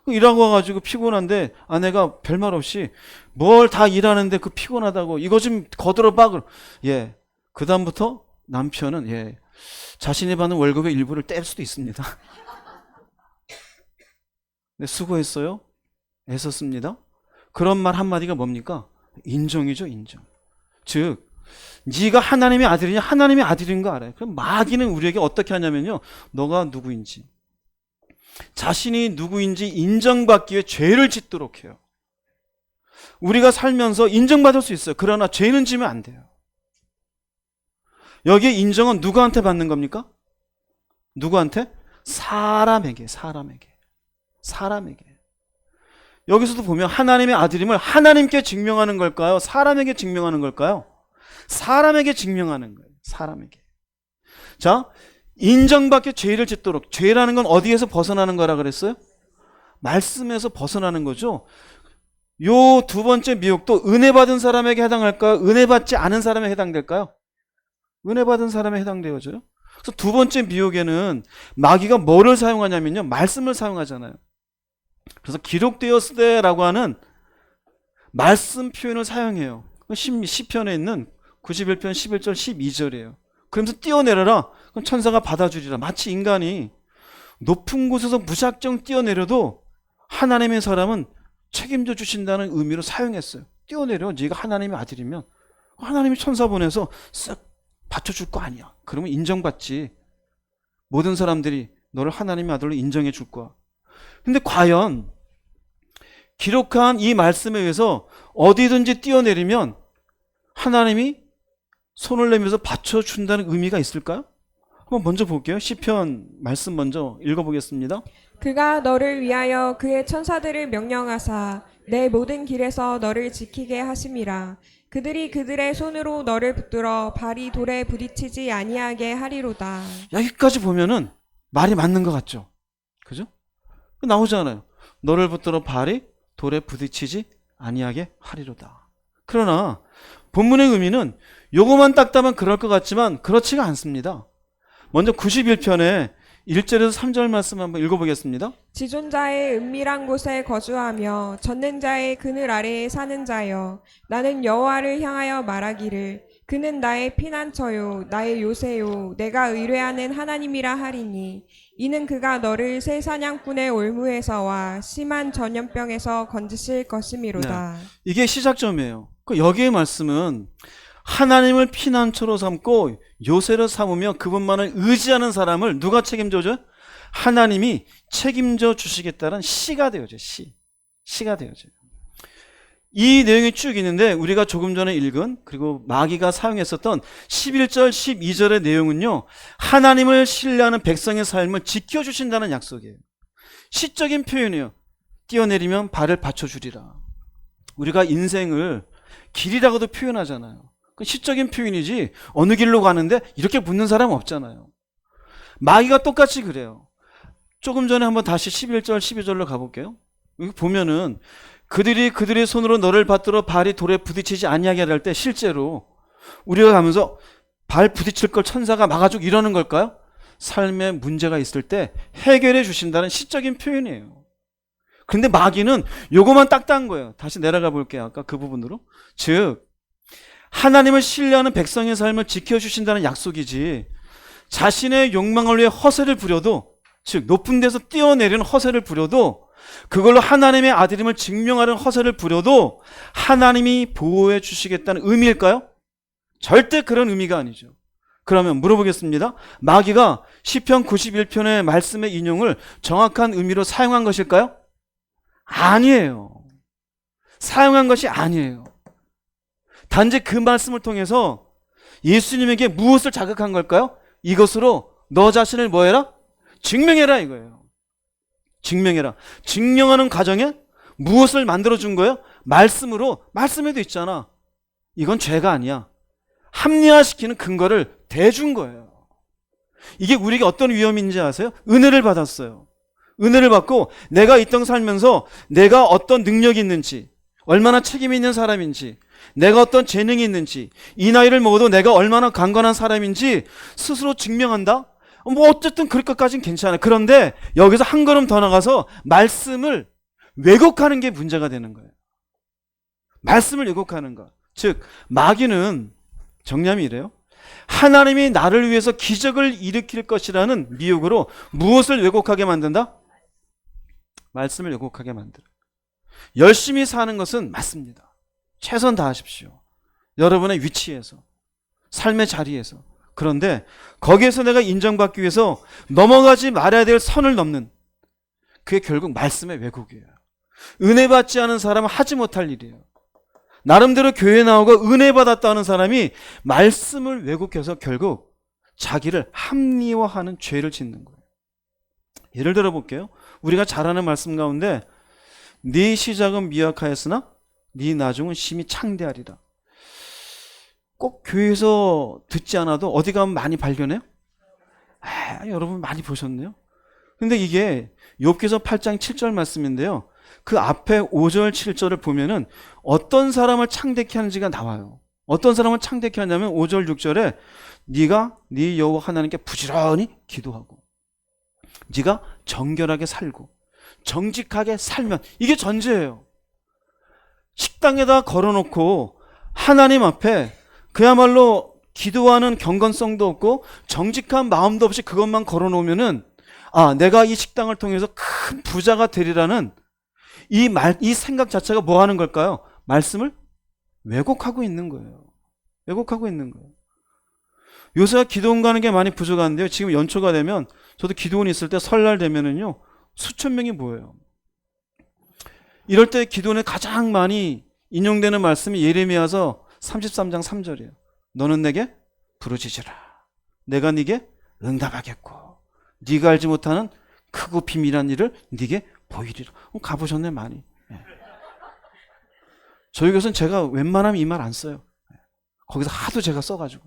일하고 와가지고 피곤한데 아내가 별말 없이 뭘 다 일하는데 그 피곤하다고 이거 좀 거들어봐. 예. 그 다음부터 남편은 예, 자신이 받는 월급의 일부를 뗄 수도 있습니다. 네, 수고했어요. 애썼습니다. 그런 말 한마디가 뭡니까? 인정이죠, 인정. 즉 네가 하나님의 아들이냐, 하나님의 아들인 거 알아요. 그럼 마귀는 우리에게 어떻게 하냐면요, 너가 누구인지, 자신이 누구인지 인정받기 위해 죄를 짓도록 해요. 우리가 살면서 인정받을 수 있어요. 그러나 죄는 지면 안 돼요. 여기에 인정은 누구한테 받는 겁니까? 누구한테? 사람에게. 여기서도 보면 하나님의 아들임을 하나님께 증명하는 걸까요? 사람에게 증명하는 걸까요? 사람에게 증명하는 거예요. 사람에게. 자, 인정받게 죄를 짓도록. 죄라는 건 어디에서 벗어나는 거라 그랬어요? 말씀에서 벗어나는 거죠. 요 두 번째 미혹도 은혜 받은 사람에게 해당할까요? 은혜 받지 않은 사람에게 해당될까요? 은혜 받은 사람에 해당되어져요. 그래서 두 번째 미혹에는 마귀가 뭐를 사용하냐면요, 말씀을 사용하잖아요. 그래서 기록되었으되라고 하는 말씀 표현을 사용해요. 시편에 있는 91편 11절 12절이에요. 그러면서 뛰어내려라. 그럼 천사가 받아주리라. 마치 인간이 높은 곳에서 무작정 뛰어내려도 하나님의 사람은 책임져 주신다는 의미로 사용했어요. 뛰어내려. 네가 하나님의 아들이면 하나님이 천사 보내서 쓱 받쳐줄 거 아니야. 그러면 인정받지. 모든 사람들이 너를 하나님의 아들로 인정해 줄 거야. 근데 과연 기록한 이 말씀에 의해서 어디든지 뛰어내리면 하나님이 손을 내밀어서 받쳐준다는 의미가 있을까요? 한번 먼저 볼게요. 시편 말씀 먼저 읽어보겠습니다. 그가 너를 위하여 그의 천사들을 명령하사 내 모든 길에서 너를 지키게 하심이라. 그들이 그들의 손으로 너를 붙들어 발이 돌에 부딪히지 아니하게 하리로다. 여기까지 보면은 말이 맞는 것 같죠? 그죠? 나오잖아요. 너를 붙들어 발이 돌에 부딪히지 아니하게 하리로다. 그러나 본문의 의미는 요거만 딱 따면 그럴 것 같지만 그렇지가 않습니다. 먼저 91편에 1절에서 3절 말씀 한번 읽어보겠습니다. 지존자의 은밀한 곳에 거주하며 젖는 자의 그늘 아래에 사는 자여, 나는 여호와를 향하여 말하기를 그는 나의 피난처요 나의 요새요 내가 의뢰하는 하나님이라 하리니, 이는 그가 너를 새 사냥꾼의 올무에서와 심한 전염병에서 건지실 것이미로다. 이게 시작점이에요. 여기의 말씀은 하나님을 피난처로 삼고 요새를 삼으며 그분만을 의지하는 사람을 누가 책임져줘요? 하나님이 책임져 주시겠다는 시가 되어져요. 시가 되어져요. 이 내용이 쭉 있는데 우리가 조금 전에 읽은, 그리고 마귀가 사용했었던 11절 12절의 내용은요, 하나님을 신뢰하는 백성의 삶을 지켜주신다는 약속이에요. 시적인 표현이에요. 뛰어내리면 발을 받쳐주리라. 우리가 인생을 길이라고도 표현하잖아요. 시적인 표현이지 어느 길로 가는데 이렇게 묻는 사람은 없잖아요. 마귀가 똑같이 그래요. 조금 전에 한번 다시 11절 12절로 가볼게요. 여기 보면은 그들의 손으로 너를 받들어 발이 돌에 부딪히지 아니하게 할 때 실제로 우리가 가면서 발 부딪힐 걸 천사가 막아주고 이러는 걸까요? 삶에 문제가 있을 때 해결해 주신다는 시적인 표현이에요. 근데 마귀는 요거만 딱 딴 거예요. 다시 내려가 볼게요. 아까 그 부분으로. 즉 하나님을 신뢰하는 백성의 삶을 지켜주신다는 약속이지, 자신의 욕망을 위해 허세를 부려도, 즉 높은 데서 뛰어내리는 허세를 부려도, 그걸로 하나님의 아들임을 증명하는 허세를 부려도 하나님이 보호해 주시겠다는 의미일까요? 절대 그런 의미가 아니죠. 그러면 물어보겠습니다. 마귀가 시편 91편의 말씀의 인용을 정확한 의미로 사용한 것일까요? 아니에요. 사용한 것이 아니에요. 단지 그 말씀을 통해서 예수님에게 무엇을 자극한 걸까요? 이것으로 너 자신을 뭐 해라? 증명해라 이거예요. 증명해라. 증명하는 과정에 무엇을 만들어준 거예요? 말씀으로. 말씀에도 있잖아. 이건 죄가 아니야. 합리화시키는 근거를 대준 거예요. 이게 우리에게 어떤 위험인지 아세요? 은혜를 받았어요. 은혜를 받고 내가 이 땅 살면서 내가 어떤 능력이 있는지, 얼마나 책임이 있는 사람인지, 내가 어떤 재능이 있는지, 이 나이를 먹어도 내가 얼마나 강건한 사람인지 스스로 증명한다? 뭐 어쨌든 그럴 것까지는 괜찮아요. 그런데 여기서 한 걸음 더 나가서 말씀을 왜곡하는 게 문제가 되는 거예요. 말씀을 왜곡하는 것. 즉 마귀는 정념이 이래요. 하나님이 나를 위해서 기적을 일으킬 것이라는 미혹으로 무엇을 왜곡하게 만든다? 말씀을 왜곡하게 만들어. 열심히 사는 것은 맞습니다. 최선 다하십시오. 여러분의 위치에서, 삶의 자리에서. 그런데 거기에서 내가 인정받기 위해서 넘어가지 말아야 될 선을 넘는, 그게 결국 말씀의 왜곡이에요. 은혜 받지 않은 사람은 하지 못할 일이에요. 나름대로 교회 나오고 은혜 받았다 하는 사람이 말씀을 왜곡해서 결국 자기를 합리화하는 죄를 짓는 거예요. 예를 들어 볼게요. 우리가 잘 아는 말씀 가운데 네 시작은 미약하였으나 네 나중은 심히 창대하리라. 꼭 교회에서 듣지 않아도 어디 가면 많이 발견해요? 여러분 많이 보셨네요. 근데 이게 욥기서 8장 7절 말씀인데요. 그 앞에 5절 7절을 보면은 어떤 사람을 창대케 하는지가 나와요. 어떤 사람을 창대케 하냐면 5절 6절에 네가 네 여호와 하나님께 부지런히 기도하고, 네가 정결하게 살고 정직하게 살면, 이게 전제예요. 식당에다 걸어놓고 하나님 앞에 그야말로 기도하는 경건성도 없고 정직한 마음도 없이 그것만 걸어놓으면은 내가 이 식당을 통해서 큰 부자가 되리라는 이 생각 자체가 뭐 하는 걸까요? 말씀을 왜곡하고 있는 거예요. 왜곡하고 있는 거예요. 요새가 기도원 가는 게 많이 부족한데요. 지금 연초가 되면 저도 기도원 있을 때 설날 되면은요 수천 명이 모여요. 이럴 때 기도원에 가장 많이 인용되는 말씀이 예레미야서 33장 3절이에요. 너는 내게 부르짖으라. 내가 네게 응답하겠고 네가 알지 못하는 크고 비밀한 일을 네게 보이리라. 가보셨네 많이. 저희 교회는 제가 웬만하면 이 말 안 써요. 거기서 하도 제가 써가지고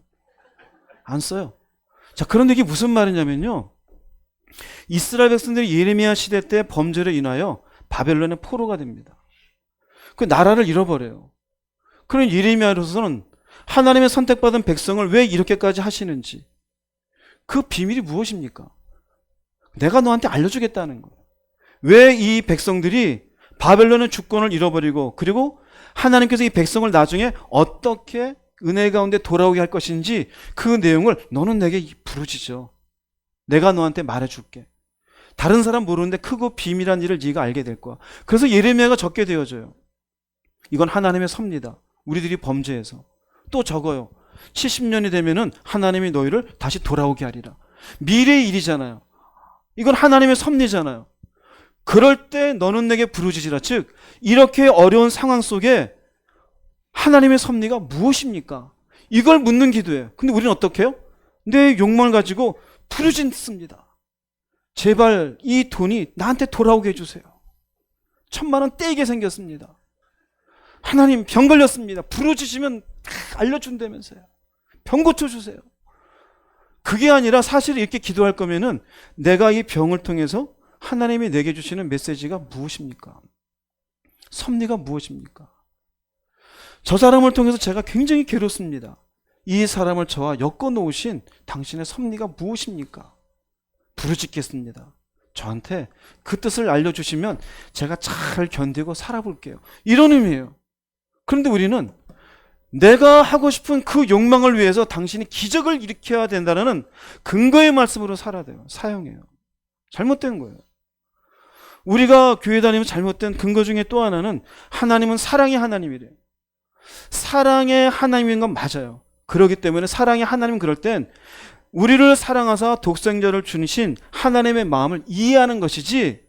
안 써요. 자, 그런데 이게 무슨 말이냐면요, 이스라엘 백성들이 예레미야 시대 때 범죄로 인하여 바벨론의 포로가 됩니다. 그 나라를 잃어버려요. 그런 예레미야로서는 하나님의 선택받은 백성을 왜 이렇게까지 하시는지 그 비밀이 무엇입니까? 내가 너한테 알려주겠다는 거예요. 왜 이 백성들이 바벨론의 주권을 잃어버리고 그리고 하나님께서 이 백성을 나중에 어떻게 은혜 가운데 돌아오게 할 것인지 그 내용을 너는 내게 부르짖어. 내가 너한테 말해줄게. 다른 사람 모르는데 크고 비밀한 일을 네가 알게 될 거야. 그래서 예레미야가 적게 되어져요. 이건 하나님의 섭니다. 우리들이 범죄해서. 또 적어요. 70년이 되면은 하나님이 너희를 다시 돌아오게 하리라. 미래의 일이잖아요. 이건 하나님의 섭리잖아요. 그럴 때 너는 내게 부르짖으라. 즉 이렇게 어려운 상황 속에 하나님의 섭리가 무엇입니까? 이걸 묻는 기도예요. 근데 우리는 어떻게 해요? 내 욕망을 가지고 부르짖습니다. 제발 이 돈이 나한테 돌아오게 해주세요. 1,000,000원 떼이게 생겼습니다. 하나님 병 걸렸습니다. 부르짖으면 알려준다면서요. 병 고쳐주세요. 그게 아니라 사실 이렇게 기도할 거면은 내가 이 병을 통해서 하나님이 내게 주시는 메시지가 무엇입니까? 섭리가 무엇입니까? 저 사람을 통해서 제가 굉장히 괴롭습니다. 이 사람을 저와 엮어 놓으신 당신의 섭리가 무엇입니까? 부르짖겠습니다. 저한테 그 뜻을 알려주시면 제가 잘 견디고 살아볼게요. 이런 의미예요. 그런데 우리는 내가 하고 싶은 그 욕망을 위해서 당신이 기적을 일으켜야 된다는 근거의 말씀으로 살아야 돼요. 사용해요. 잘못된 거예요. 우리가 교회 다니면 잘못된 근거 중에 또 하나는 하나님은 사랑의 하나님이래요. 사랑의 하나님인 건 맞아요. 그렇기 때문에 사랑의 하나님은 그럴 땐 우리를 사랑하사 독생자를 주신 하나님의 마음을 이해하는 것이지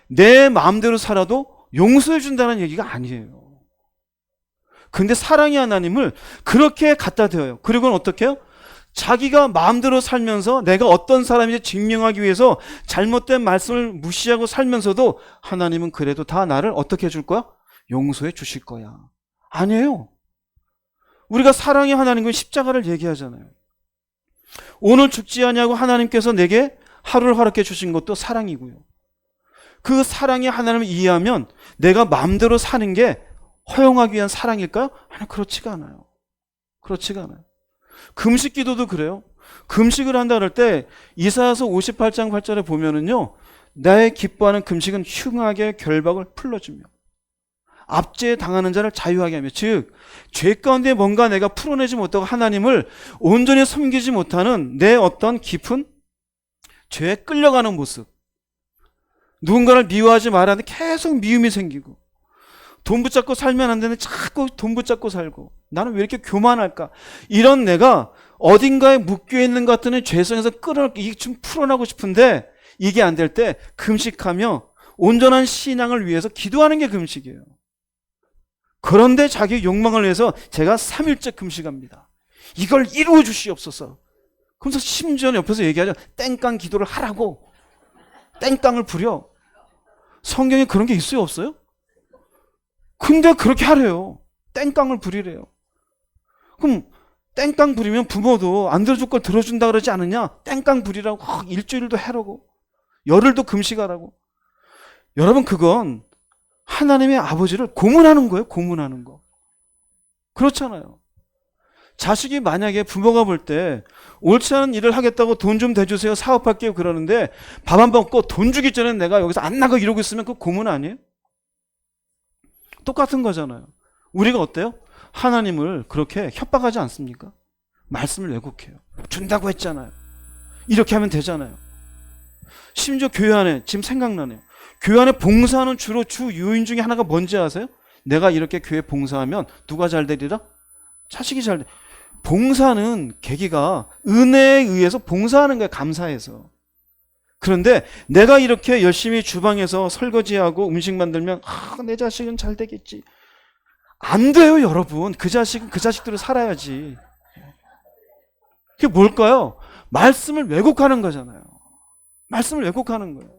내 마음대로 살아도 용서해 준다는 얘기가 아니에요. 근데 사랑의 하나님을 그렇게 갖다 대어요. 그리고는 어떻게 해요? 자기가 마음대로 살면서 내가 어떤 사람인지 증명하기 위해서 잘못된 말씀을 무시하고 살면서도 하나님은 그래도 다 나를 어떻게 해줄 거야? 용서해 주실 거야. 아니에요. 우리가 사랑의 하나님은 십자가를 얘기하잖아요. 오늘 죽지 아니하고 하나님께서 내게 하루를 허락해 주신 것도 사랑이고요. 그 사랑의 하나님을 이해하면 내가 마음대로 사는 게 허용하기 위한 사랑일까요? 아니, 그렇지가 않아요. 그렇지가 않아요. 금식 기도도 그래요. 금식을 한다 그럴 때 이사야서 58장 8절에 보면은요, 나의 기뻐하는 금식은 흉하게 결박을 풀어주며 압제에 당하는 자를 자유하게 하며, 즉 죄 가운데 뭔가 내가 풀어내지 못하고 하나님을 온전히 섬기지 못하는 내 어떤 깊은 죄에 끌려가는 모습, 누군가를 미워하지 말아야 하는데 계속 미움이 생기고, 돈 붙잡고 살면 안 되는데 자꾸 돈 붙잡고 살고, 나는 왜 이렇게 교만할까, 이런 내가 어딘가에 묶여있는 것 같은 죄성에서 이게 좀 풀어나고 싶은데 이게 안 될 때 금식하며 온전한 신앙을 위해서 기도하는 게 금식이에요. 그런데 자기 욕망을 위해서 제가 3일째 금식합니다. 이걸 이루어 주시옵소서. 그러면서 심지어 옆에서 얘기하죠. 땡깡 기도를 하라고. 땡깡을 부려. 성경에 그런 게 있어요, 없어요? 근데 그렇게 하래요. 땡깡을 부리래요. 그럼 땡깡 부리면 부모도 안 들어줄 걸 들어준다 그러지 않느냐? 땡깡 부리라고 일주일도 해라고, 열흘도 금식하라고. 여러분, 그건 하나님의 아버지를 고문하는 거예요. 고문하는 거. 그렇잖아요. 자식이 만약에 부모가 볼 때 옳지 않은 일을 하겠다고 돈 좀 대주세요, 사업할게요 그러는데 밥 안 먹고 돈 주기 전에 내가 여기서 안 나가 이러고 있으면 그 고문 아니에요? 똑같은 거잖아요. 우리가 어때요? 하나님을 그렇게 협박하지 않습니까? 말씀을 왜곡해요. 준다고 했잖아요. 이렇게 하면 되잖아요. 심지어 교회 안에 지금 생각나네요. 교회 안에 봉사하는 주로 주 요인 중에 하나가 뭔지 아세요? 내가 이렇게 교회 봉사하면 누가 잘 되리라? 자식이 잘 돼. 봉사는 계기가 은혜에 의해서 봉사하는 거예요. 감사해서. 그런데 내가 이렇게 열심히 주방에서 설거지하고 음식 만들면 내 자식은 잘 되겠지. 안 돼요, 여러분. 그 자식은 그 자식대로 살아야지. 그게 뭘까요? 말씀을 왜곡하는 거잖아요. 말씀을 왜곡하는 거예요.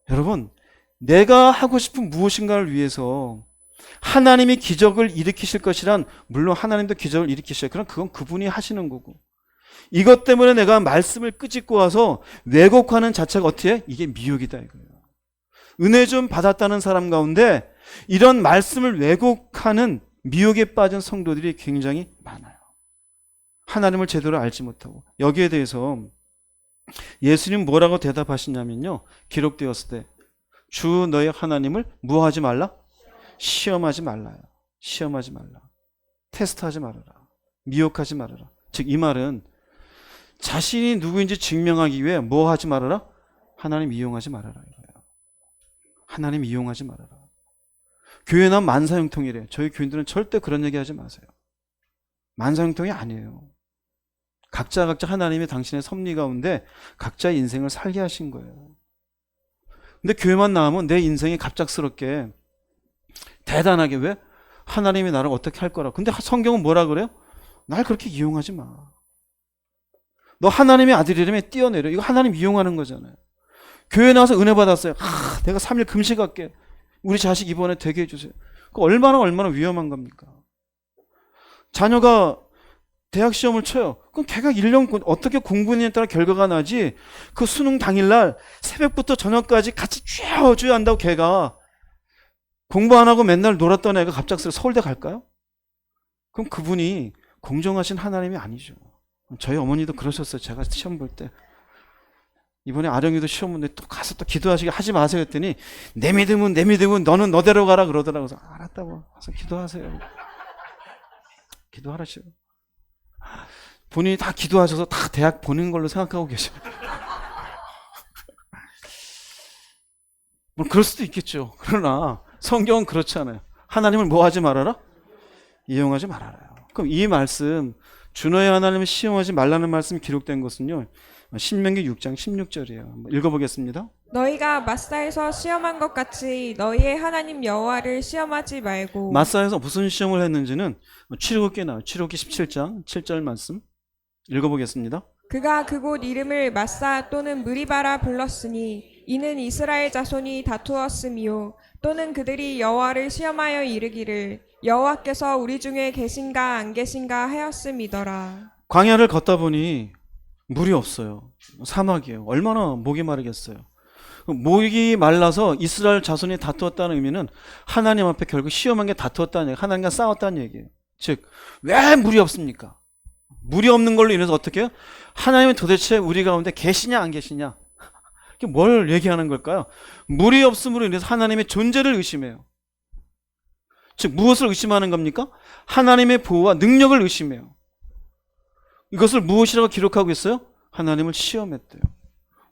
여러분, 내가 하고 싶은 무엇인가를 위해서 하나님이 기적을 일으키실 것이란, 물론 하나님도 기적을 일으키셔요. 그럼 그건 그분이 하시는 거고, 이것 때문에 내가 말씀을 끄집고 와서 왜곡하는 자체가 어떻게 해? 이게 미혹이다 이거예요. 은혜 좀 받았다는 사람 가운데 이런 말씀을 왜곡하는 미혹에 빠진 성도들이 굉장히 많아요. 하나님을 제대로 알지 못하고. 여기에 대해서 예수님 뭐라고 대답하시냐면요, 기록되었을 때 주 너희 하나님을 무엇하지 말라? 시험하지 말라요. 시험하지 말라. 테스트하지 말아라. 미혹하지 말아라. 즉 이 말은 자신이 누구인지 증명하기 위해 뭐 하지 말아라? 하나님 이용하지 말아라 이거예요. 하나님 이용하지 말아라. 교회는 만사형통이래요. 저희 교인들은 절대 그런 얘기 하지 마세요. 만사형통이 아니에요. 각자 하나님이 당신의 섭리 가운데 각자의 인생을 살게 하신 거예요. 근데 교회만 나오면 내 인생이 갑작스럽게 대단하게, 왜? 하나님이 나를 어떻게 할 거라. 근데 성경은 뭐라 그래요? 날 그렇게 이용하지 마. 너 하나님의 아들이라면 뛰어내려. 이거 하나님 이용하는 거잖아요. 교회 나와서 은혜 받았어요. 내가 3일 금식할게. 우리 자식 이번에 되게 해주세요. 그거 얼마나 위험한 겁니까? 자녀가 대학 시험을 쳐요. 그럼 걔가 1년 어떻게 공부했냐에 따라 결과가 나지. 그 수능 당일날 새벽부터 저녁까지 같이 쥐어줘야 한다고 걔가 공부 안 하고 맨날 놀았던 애가 갑작스레 서울대 갈까요? 그럼 그분이 공정하신 하나님이 아니죠. 저희 어머니도 그러셨어요. 제가 시험 볼 때. 이번에 아령이도 시험 보는데 또 가서 또 기도하시게 하지 마세요 했더니 내 믿음은 너는 너대로 가라 그러더라고요. 그래서 알았다고. 가서 기도하세요. 기도하라시요. 본인이 다 기도하셔서 다 대학 보는 걸로 생각하고 계셔요. 뭐 그럴 수도 있겠죠. 그러나 성경은 그렇지 않아요. 하나님을 뭐 하지 말아라? 이용하지 말아라. 그럼 이 말씀, 주 너의 하나님을 시험하지 말라는 말씀이 기록된 것은요, 신명기 6장 16절이에요. 읽어보겠습니다. 너희가 마사에서 시험한 것 같이 너희의 하나님 여호와를 시험하지 말고. 마사에서 무슨 시험을 했는지는 출애굽기에 나와요. 출애굽기 17장 7절 말씀 읽어보겠습니다. 그가 그곳 이름을 마사 또는 무리바라 불렀으니 이는 이스라엘 자손이 다투었음이요 또는 그들이 여호와를 시험하여 이르기를 여호와께서 우리 중에 계신가 안 계신가 하였음이더라. 광야를 걷다 보니 물이 없어요. 사막이에요. 얼마나 목이 마르겠어요. 목이 말라서 이스라엘 자손이 다투었다는 의미는 하나님 앞에 결국 시험한 게 다투었다는 얘기예요. 하나님과 싸웠다는 얘기예요. 즉, 왜 물이 없습니까? 물이 없는 걸로 인해서 어떻게 해요? 하나님은 도대체 우리 가운데 계시냐 안 계시냐? 이게 뭘 얘기하는 걸까요? 물이 없음으로 인해서 하나님의 존재를 의심해요. 즉 무엇을 의심하는 겁니까? 하나님의 보호와 능력을 의심해요. 이것을 무엇이라고 기록하고 있어요? 하나님을 시험했대요.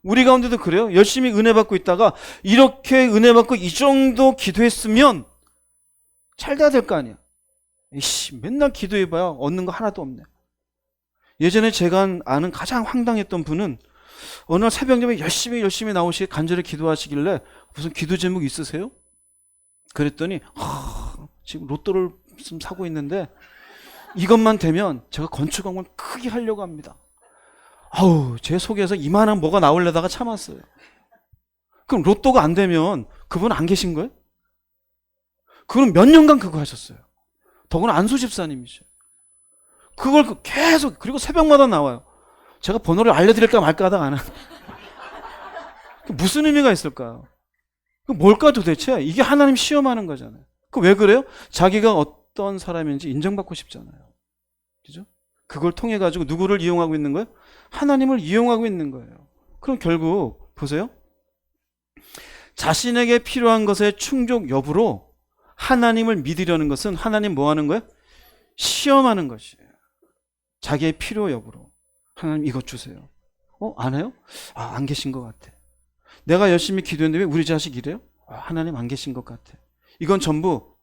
우리 가운데도 그래요. 열심히 은혜 받고 있다가 이렇게 은혜 받고 이 정도 기도했으면 잘 돼야 될 거 아니야. 맨날 기도해봐야 얻는 거 하나도 없네. 예전에 제가 아는 가장 황당했던 분은 어느 날 새벽녘에 열심히 나오시게 간절히 기도하시길래 무슨 기도 제목 있으세요? 그랬더니 지금 로또를 좀 사고 있는데 이것만 되면 제가 건축공을 크게 하려고 합니다. 제 속에서 이만한 뭐가 나오려다가 참았어요. 그럼 로또가 안 되면 그분 안 계신 거예요? 그분 몇 년간 그거 하셨어요. 더구나 안수 집사님이죠. 그걸 계속, 그리고 새벽마다 나와요. 제가 번호를 알려드릴까 말까 하다가 안 하는. 무슨 의미가 있을까요? 뭘까 도대체? 이게 하나님 시험하는 거잖아요. 왜 그래요? 자기가 어떤 사람인지 인정받고 싶잖아요. 그죠? 그걸 통해 가지고 누구를 이용하고 있는 거예요? 하나님을 이용하고 있는 거예요. 그럼 결국 보세요. 자신에게 필요한 것의 충족 여부로 하나님을 믿으려는 것은 하나님 뭐 하는 거예요? 시험하는 것이에요. 자기의 필요 여부로. 하나님 이것 주세요. 안 해요? 안 계신 것 같아. 내가 열심히 기도했는데 왜 우리 자식 이래요? 하나님 안 계신 것 같아. 이건 전부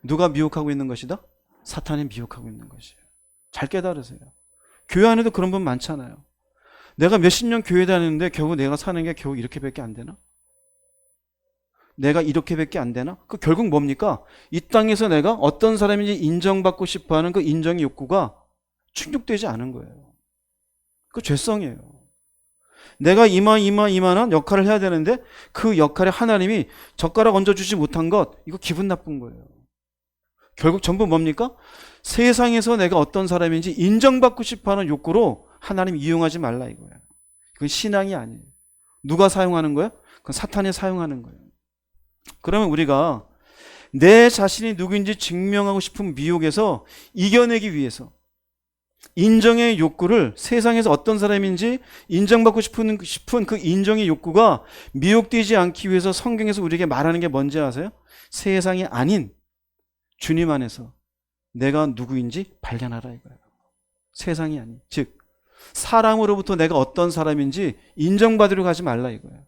누가 미혹하고 있는 것이다? 사탄이 미혹하고 있는 것이에요. 잘 깨달으세요. 교회 안에도 그런 분 많잖아요. 내가 몇십 년 교회 다니는데 겨우 내가 사는 게 겨우 이렇게밖에 안 되나? 내가 이렇게밖에 안 되나? 그 결국 뭡니까? 이 땅에서 내가 어떤 사람인지 인정받고 싶어하는 그 인정의 욕구가 충족되지 않은 거예요. 그 죄성이에요. 내가 이만한 역할을 해야 되는데 그 역할에 하나님이 젓가락 얹어주지 못한 것, 이거 기분 나쁜 거예요. 결국 전부 뭡니까? 세상에서 내가 어떤 사람인지 인정받고 싶어하는 욕구로 하나님 이용하지 말라 이거예요. 그건 신앙이 아니에요. 누가 사용하는 거예요? 그건 사탄이 사용하는 거예요. 그러면 우리가 내 자신이 누구인지 증명하고 싶은 미혹에서 이겨내기 위해서 인정의 욕구를, 세상에서 어떤 사람인지 인정받고 싶은 그 인정의 욕구가 미혹되지 않기 위해서 성경에서 우리에게 말하는 게 뭔지 아세요? 세상이 아닌 주님 안에서 내가 누구인지 발견하라 이거예요. 세상이 아닌, 즉 사람으로부터 내가 어떤 사람인지 인정받으려고 하지 말라 이거예요.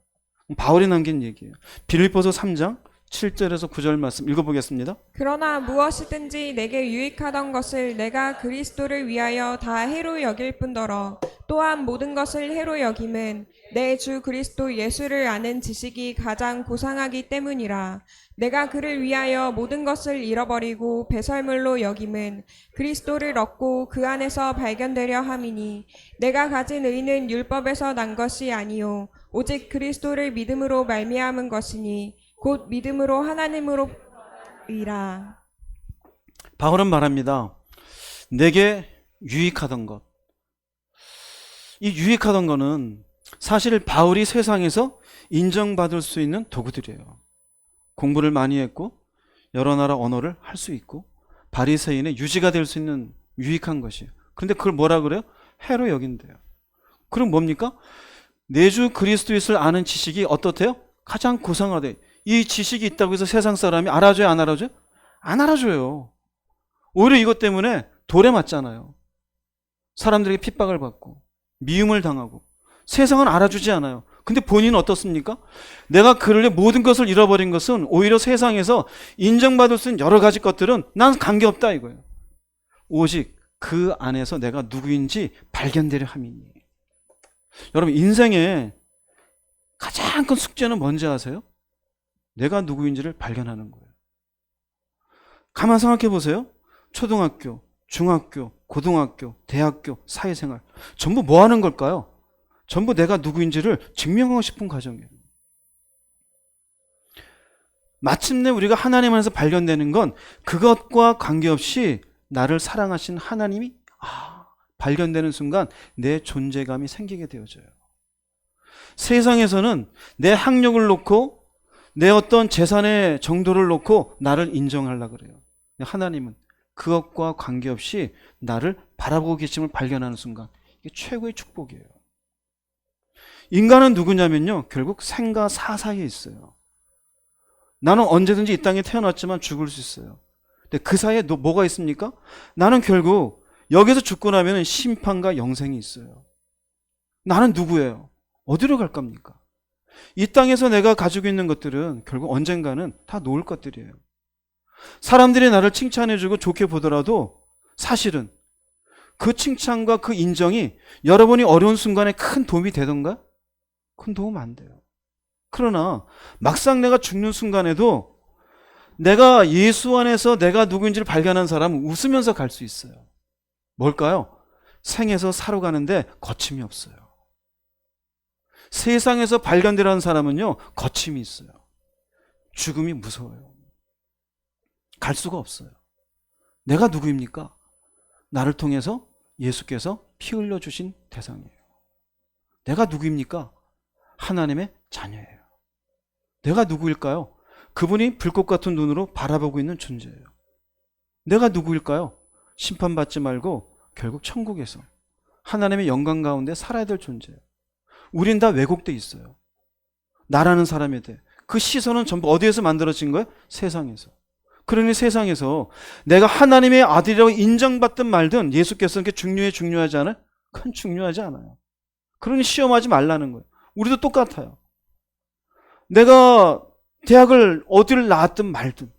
바울이 남긴 얘기예요. 빌립보서 3장 7절에서 9절 말씀 읽어보겠습니다. 그러나 무엇이든지 내게 유익하던 것을 내가 그리스도를 위하여 다 해로 여길 뿐더러 또한 모든 것을 해로 여김은 내 주 그리스도 예수를 아는 지식이 가장 고상하기 때문이라. 내가 그를 위하여 모든 것을 잃어버리고 배설물로 여김은 그리스도를 얻고 그 안에서 발견되려 함이니 내가 가진 의는 율법에서 난 것이 아니요 오직 그리스도를 믿음으로 말미암은 것이니 곧 믿음으로 하나님으로이라. 바울은 말합니다. 내게 유익하던 것. 이 유익하던 거는 사실 바울이 세상에서 인정받을 수 있는 도구들이에요. 공부를 많이 했고 여러 나라 언어를 할 수 있고 바리새인의 유지가 될 수 있는 유익한 것이에요. 그런데 그걸 뭐라 그래요? 해로 여긴대요. 그럼 뭡니까? 내 주 그리스도 예수를 아는 지식이 어떻대요? 가장 고상하대. 이 지식이 있다고 해서 세상 사람이 알아줘요, 안 알아줘요? 안 알아줘요. 오히려 이것 때문에 돌에 맞잖아요. 사람들에게 핍박을 받고 미움을 당하고 세상은 알아주지 않아요. 근데 본인은 어떻습니까? 내가 그를 모든 것을 잃어버린 것은 오히려 세상에서 인정받을 수 있는 여러 가지 것들은 난 관계없다 이거예요. 오직 그 안에서 내가 누구인지 발견되려 함이니. 여러분 인생의 가장 큰 숙제는 뭔지 아세요? 내가 누구인지를 발견하는 거예요. 가만 생각해 보세요. 초등학교, 중학교, 고등학교, 대학교, 사회생활 전부 뭐 하는 걸까요? 전부 내가 누구인지를 증명하고 싶은 과정이에요. 마침내 우리가 하나님 안에서 발견되는 건 그것과 관계없이 나를 사랑하신 하나님이 발견되는 순간 내 존재감이 생기게 되어져요. 세상에서는 내 학력을 놓고 내 어떤 재산의 정도를 놓고 나를 인정하려고 그래요. 하나님은 그것과 관계없이 나를 바라보고 계심을 발견하는 순간 이게 최고의 축복이에요. 인간은 누구냐면요, 결국 생과 사 사이에 있어요. 나는 언제든지 이 땅에 태어났지만 죽을 수 있어요. 근데 그 사이에 뭐가 있습니까? 나는 결국 여기서 죽고 나면 심판과 영생이 있어요. 나는 누구예요? 어디로 갈 겁니까? 이 땅에서 내가 가지고 있는 것들은 결국 언젠가는 다 놓을 것들이에요. 사람들이 나를 칭찬해주고 좋게 보더라도 사실은 그 칭찬과 그 인정이 여러분이 어려운 순간에 큰 도움이 되던가? 큰 도움 안 돼요. 그러나 막상 내가 죽는 순간에도 내가 예수 안에서 내가 누구인지를 발견한 사람은 웃으면서 갈 수 있어요. 뭘까요? 생에서 사로 가는데 거침이 없어요. 세상에서 발견되라는 사람은요, 거침이 있어요. 죽음이 무서워요. 갈 수가 없어요. 내가 누구입니까? 나를 통해서 예수께서 피 흘려주신 대상이에요. 내가 누구입니까? 하나님의 자녀예요. 내가 누구일까요? 그분이 불꽃 같은 눈으로 바라보고 있는 존재예요. 내가 누구일까요? 심판받지 말고 결국 천국에서 하나님의 영광 가운데 살아야 될 존재예요. 우린 다 왜곡돼 있어요. 나라는 사람에 대해. 그 시선은 전부 어디에서 만들어진 거예요? 세상에서. 그러니 세상에서 내가 하나님의 아들이라고 인정받든 말든 예수께서는 그게 중요하지 않아요? 그건 중요하지 않아요. 그러니 시험하지 말라는 거예요. 우리도 똑같아요. 내가 대학을 어디를 나왔든 말든,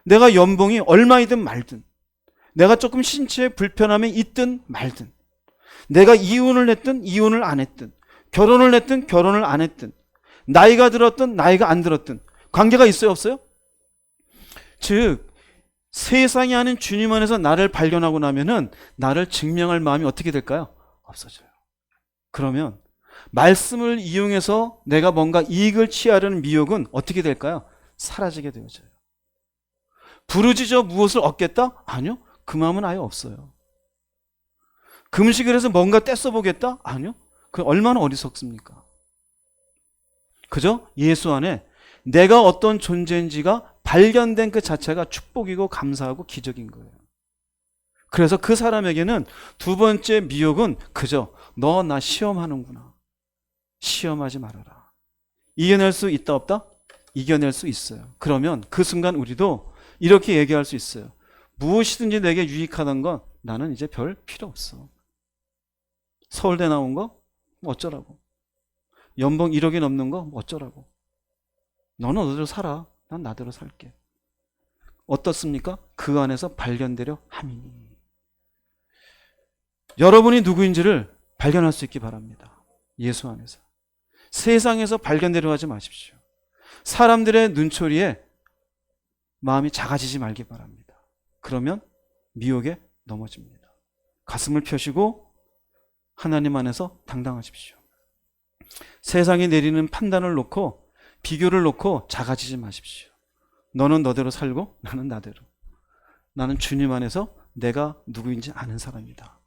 내가 연봉이 얼마이든 말든, 내가 조금 신체에 불편함이 있든 말든, 내가 이혼을 했든 이혼을 안 했든, 결혼을 했든 결혼을 안 했든, 나이가 들었든 나이가 안 들었든 관계가 있어요, 없어요? 즉 세상에 아닌 주님 안에서 나를 발견하고 나면은 나를 증명할 마음이 어떻게 될까요? 없어져요. 그러면 말씀을 이용해서 내가 뭔가 이익을 취하려는 미혹은 어떻게 될까요? 사라지게 되어져요. 부르짖어 무엇을 얻겠다? 아니요. 그 마음은 아예 없어요. 금식을 해서 뭔가 떼써보겠다? 아니요. 그 얼마나 어리석습니까? 그죠? 예수 안에 내가 어떤 존재인지가 발견된 그 자체가 축복이고 감사하고 기적인 거예요. 그래서 그 사람에게는 두 번째 미혹은 그저 너 나 시험하는구나. 시험하지 말아라. 이겨낼 수 있다 없다? 이겨낼 수 있어요. 그러면 그 순간 우리도 이렇게 얘기할 수 있어요. 무엇이든지 내게 유익하던 건 나는 이제 별 필요 없어. 서울대 나온 거? 뭐 어쩌라고. 연봉 1억이 넘는 거? 뭐 어쩌라고. 너는 너대로 살아. 난 나대로 살게. 어떻습니까? 그 안에서 발견되려 함이니. 여러분이 누구인지를 발견할 수 있기 바랍니다. 예수 안에서. 세상에서 발견되려 하지 마십시오. 사람들의 눈초리에 마음이 작아지지 말기 바랍니다. 그러면 미혹에 넘어집니다. 가슴을 펴시고 하나님 안에서 당당하십시오. 세상이 내리는 판단을 놓고 비교를 놓고 작아지지 마십시오. 너는 너대로 살고 나는 나대로. 나는 주님 안에서 내가 누구인지 아는 사람이다.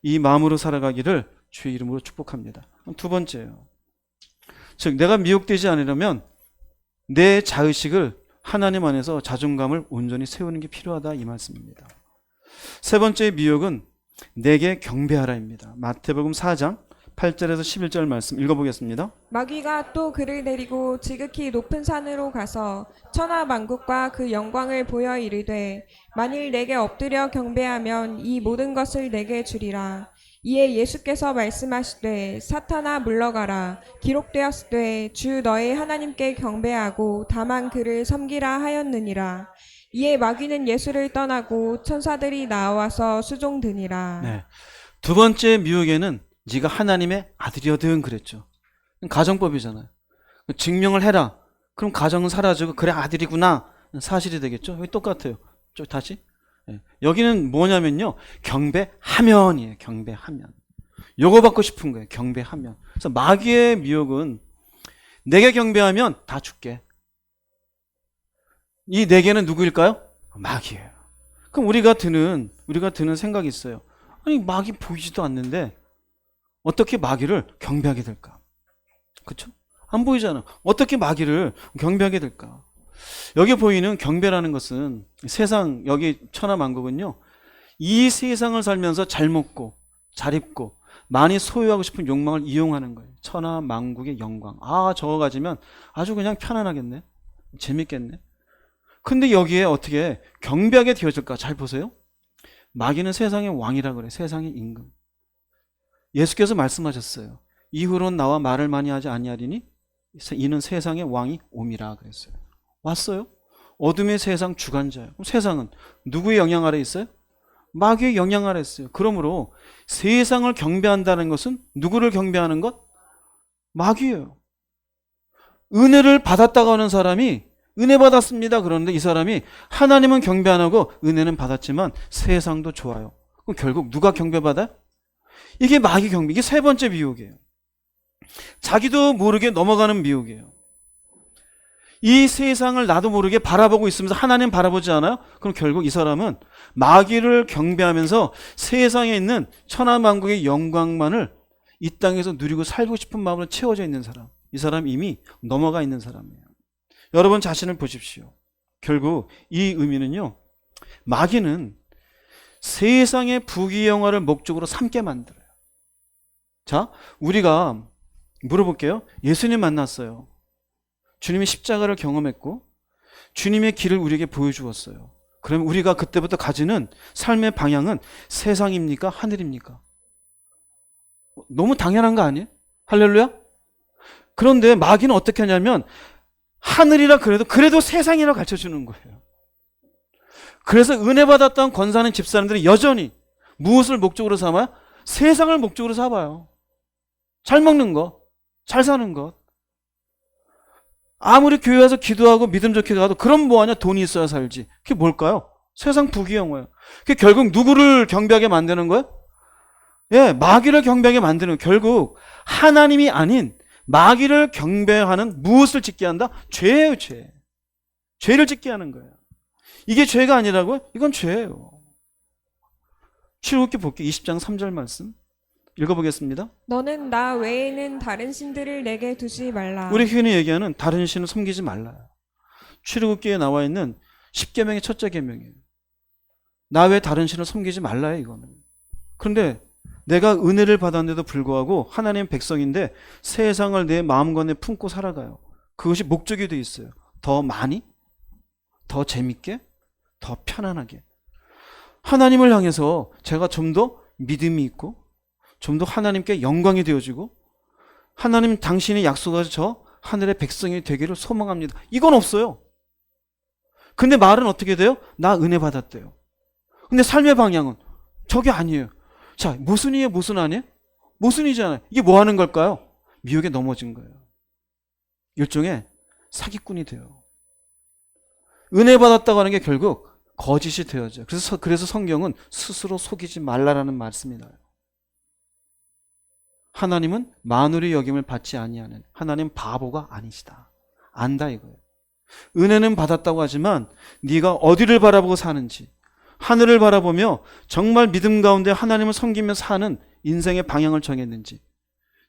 이 마음으로 살아가기를 주의 이름으로 축복합니다. 두 번째예요. 즉 내가 미혹되지 않으려면 내 자의식을 하나님 안에서 자존감을 온전히 세우는 게 필요하다 이 말씀입니다. 세 번째 미혹은 내게 경배하라입니다. 마태복음 4장 8절에서 11절 말씀 읽어보겠습니다. 마귀가 또 그를 데리고 지극히 높은 산으로 가서 천하 만국과 그 영광을 보여 이르되 만일 내게 엎드려 경배하면 이 모든 것을 내게 주리라. 이에 예수께서 말씀하시되 사탄아 물러가라. 기록되었으되 주 너의 하나님께 경배하고 다만 그를 섬기라 하였느니라. 이에 마귀는 예수를 떠나고 천사들이 나와서 수종드니라. 네. 두 번째 미혹에는 네가 하나님의 아들이거든 그랬죠. 가정법이잖아요. 증명을 해라. 그럼 가정은 사라지고 그래 아들이구나 사실이 되겠죠. 여기 똑같아요. 좀 다시. 네. 여기는 뭐냐면요. 경배하면이에요. 경배하면. 요거 받고 싶은 거예요. 경배하면. 그래서 마귀의 미혹은 내게 경배하면 다 줄게. 이 네 개는 누구일까요? 마귀예요. 그럼 우리가 드는 생각이 있어요. 아니 마귀 보이지도 않는데 어떻게 마귀를 경배하게 될까? 그렇죠? 안 보이잖아. 어떻게 마귀를 경배하게 될까? 여기 보이는 경배라는 것은 세상 여기 천하만국은요. 이 세상을 살면서 잘 먹고 잘 입고 많이 소유하고 싶은 욕망을 이용하는 거예요. 천하만국의 영광. 아 저거 가지면 아주 그냥 편안하겠네. 재밌겠네. 근데 여기에 어떻게 경배하게 되어질까? 잘 보세요. 마귀는 세상의 왕이라 그래. 세상의 임금. 예수께서 말씀하셨어요. 이후로는 나와 말을 많이 하지 아니하리니 이는 세상의 왕이 옴이라 그랬어요. 왔어요. 어둠의 세상 주관자예요. 그럼 세상은 누구의 영향 아래 있어요? 마귀의 영향 아래 있어요. 그러므로 세상을 경배한다는 것은 누구를 경배하는 것? 마귀예요. 은혜를 받았다고 하는 사람이 은혜 받았습니다. 그런데 이 사람이 하나님은 경배 안 하고 은혜는 받았지만 세상도 좋아요. 그럼 결국 누가 경배받아요? 이게 마귀 경배. 이게 세 번째 미혹이에요. 자기도 모르게 넘어가는 미혹이에요. 이 세상을 나도 모르게 바라보고 있으면서 하나님 바라보지 않아요? 그럼 결국 이 사람은 마귀를 경배하면서 세상에 있는 천하만국의 영광만을 이 땅에서 누리고 살고 싶은 마음으로 채워져 있는 사람. 이 사람 이미 넘어가 있는 사람이에요. 여러분 자신을 보십시오. 결국 이 의미는요. 마귀는 세상의 부귀영화를 목적으로 삼게 만들어요. 자, 우리가 물어볼게요. 예수님 만났어요. 주님이 십자가를 경험했고 주님의 길을 우리에게 보여주었어요. 그럼 우리가 그때부터 가지는 삶의 방향은 세상입니까? 하늘입니까? 너무 당연한 거 아니에요? 할렐루야? 그런데 마귀는 어떻게 하냐면 하늘이라 그래도 세상이라 가르쳐주는 거예요. 그래서 은혜 받았던 권사는 집사람들이 여전히 무엇을 목적으로 삼아요? 세상을 목적으로 삼아요. 잘 먹는 것, 잘 사는 것. 아무리 교회 와서 기도하고 믿음 좋게 가도 그럼 뭐하냐? 돈이 있어야 살지. 그게 뭘까요? 세상 부귀영화예요. 그게 결국 누구를 경배하게 만드는 거예요? 예, 마귀를 경배하게 만드는 거예요. 결국 하나님이 아닌 마귀를 경배하는 무엇을 짓게 한다? 죄예요, 죄. 죄를 짓게 하는 거예요. 이게 죄가 아니라고요? 이건 죄예요. 출애굽기 볼게요. 20장 3절 말씀 읽어보겠습니다. 너는 나 외에는 다른 신들을 내게 두지 말라. 우리 흔히 얘기하는 다른 신을 섬기지 말라요. 출애굽기에 나와 있는 10계명의 첫째 계명이에요. 나 외에 다른 신을 섬기지 말라요, 이거는. 그런데 내가 은혜를 받았는데도 불구하고 하나님 백성인데 세상을 내 마음과 내 품고 살아가요. 그것이 목적이 돼 있어요. 더 많이, 더 재밌게, 더 편안하게. 하나님을 향해서 제가 좀 더 믿음이 있고 좀 더 하나님께 영광이 되어지고 하나님 당신이 약속하셔서 저 하늘의 백성이 되기를 소망합니다. 이건 없어요. 근데 말은 어떻게 돼요? 나 은혜 받았대요. 근데 삶의 방향은 저게 아니에요. 자, 모순이에요, 모순 아니에요? 모순이잖아요. 이게 뭐 하는 걸까요? 미혹에 넘어진 거예요. 일종의 사기꾼이 돼요. 은혜 받았다고 하는 게 결국 거짓이 되어져요. 그래서 성경은 스스로 속이지 말라라는 말씀이 나요. 하나님은 만우리 여김을 받지 아니하는 하나님 바보가 아니시다. 안다 이거예요. 은혜는 받았다고 하지만 네가 어디를 바라보고 사는지, 하늘을 바라보며 정말 믿음 가운데 하나님을 섬기며 사는 인생의 방향을 정했는지,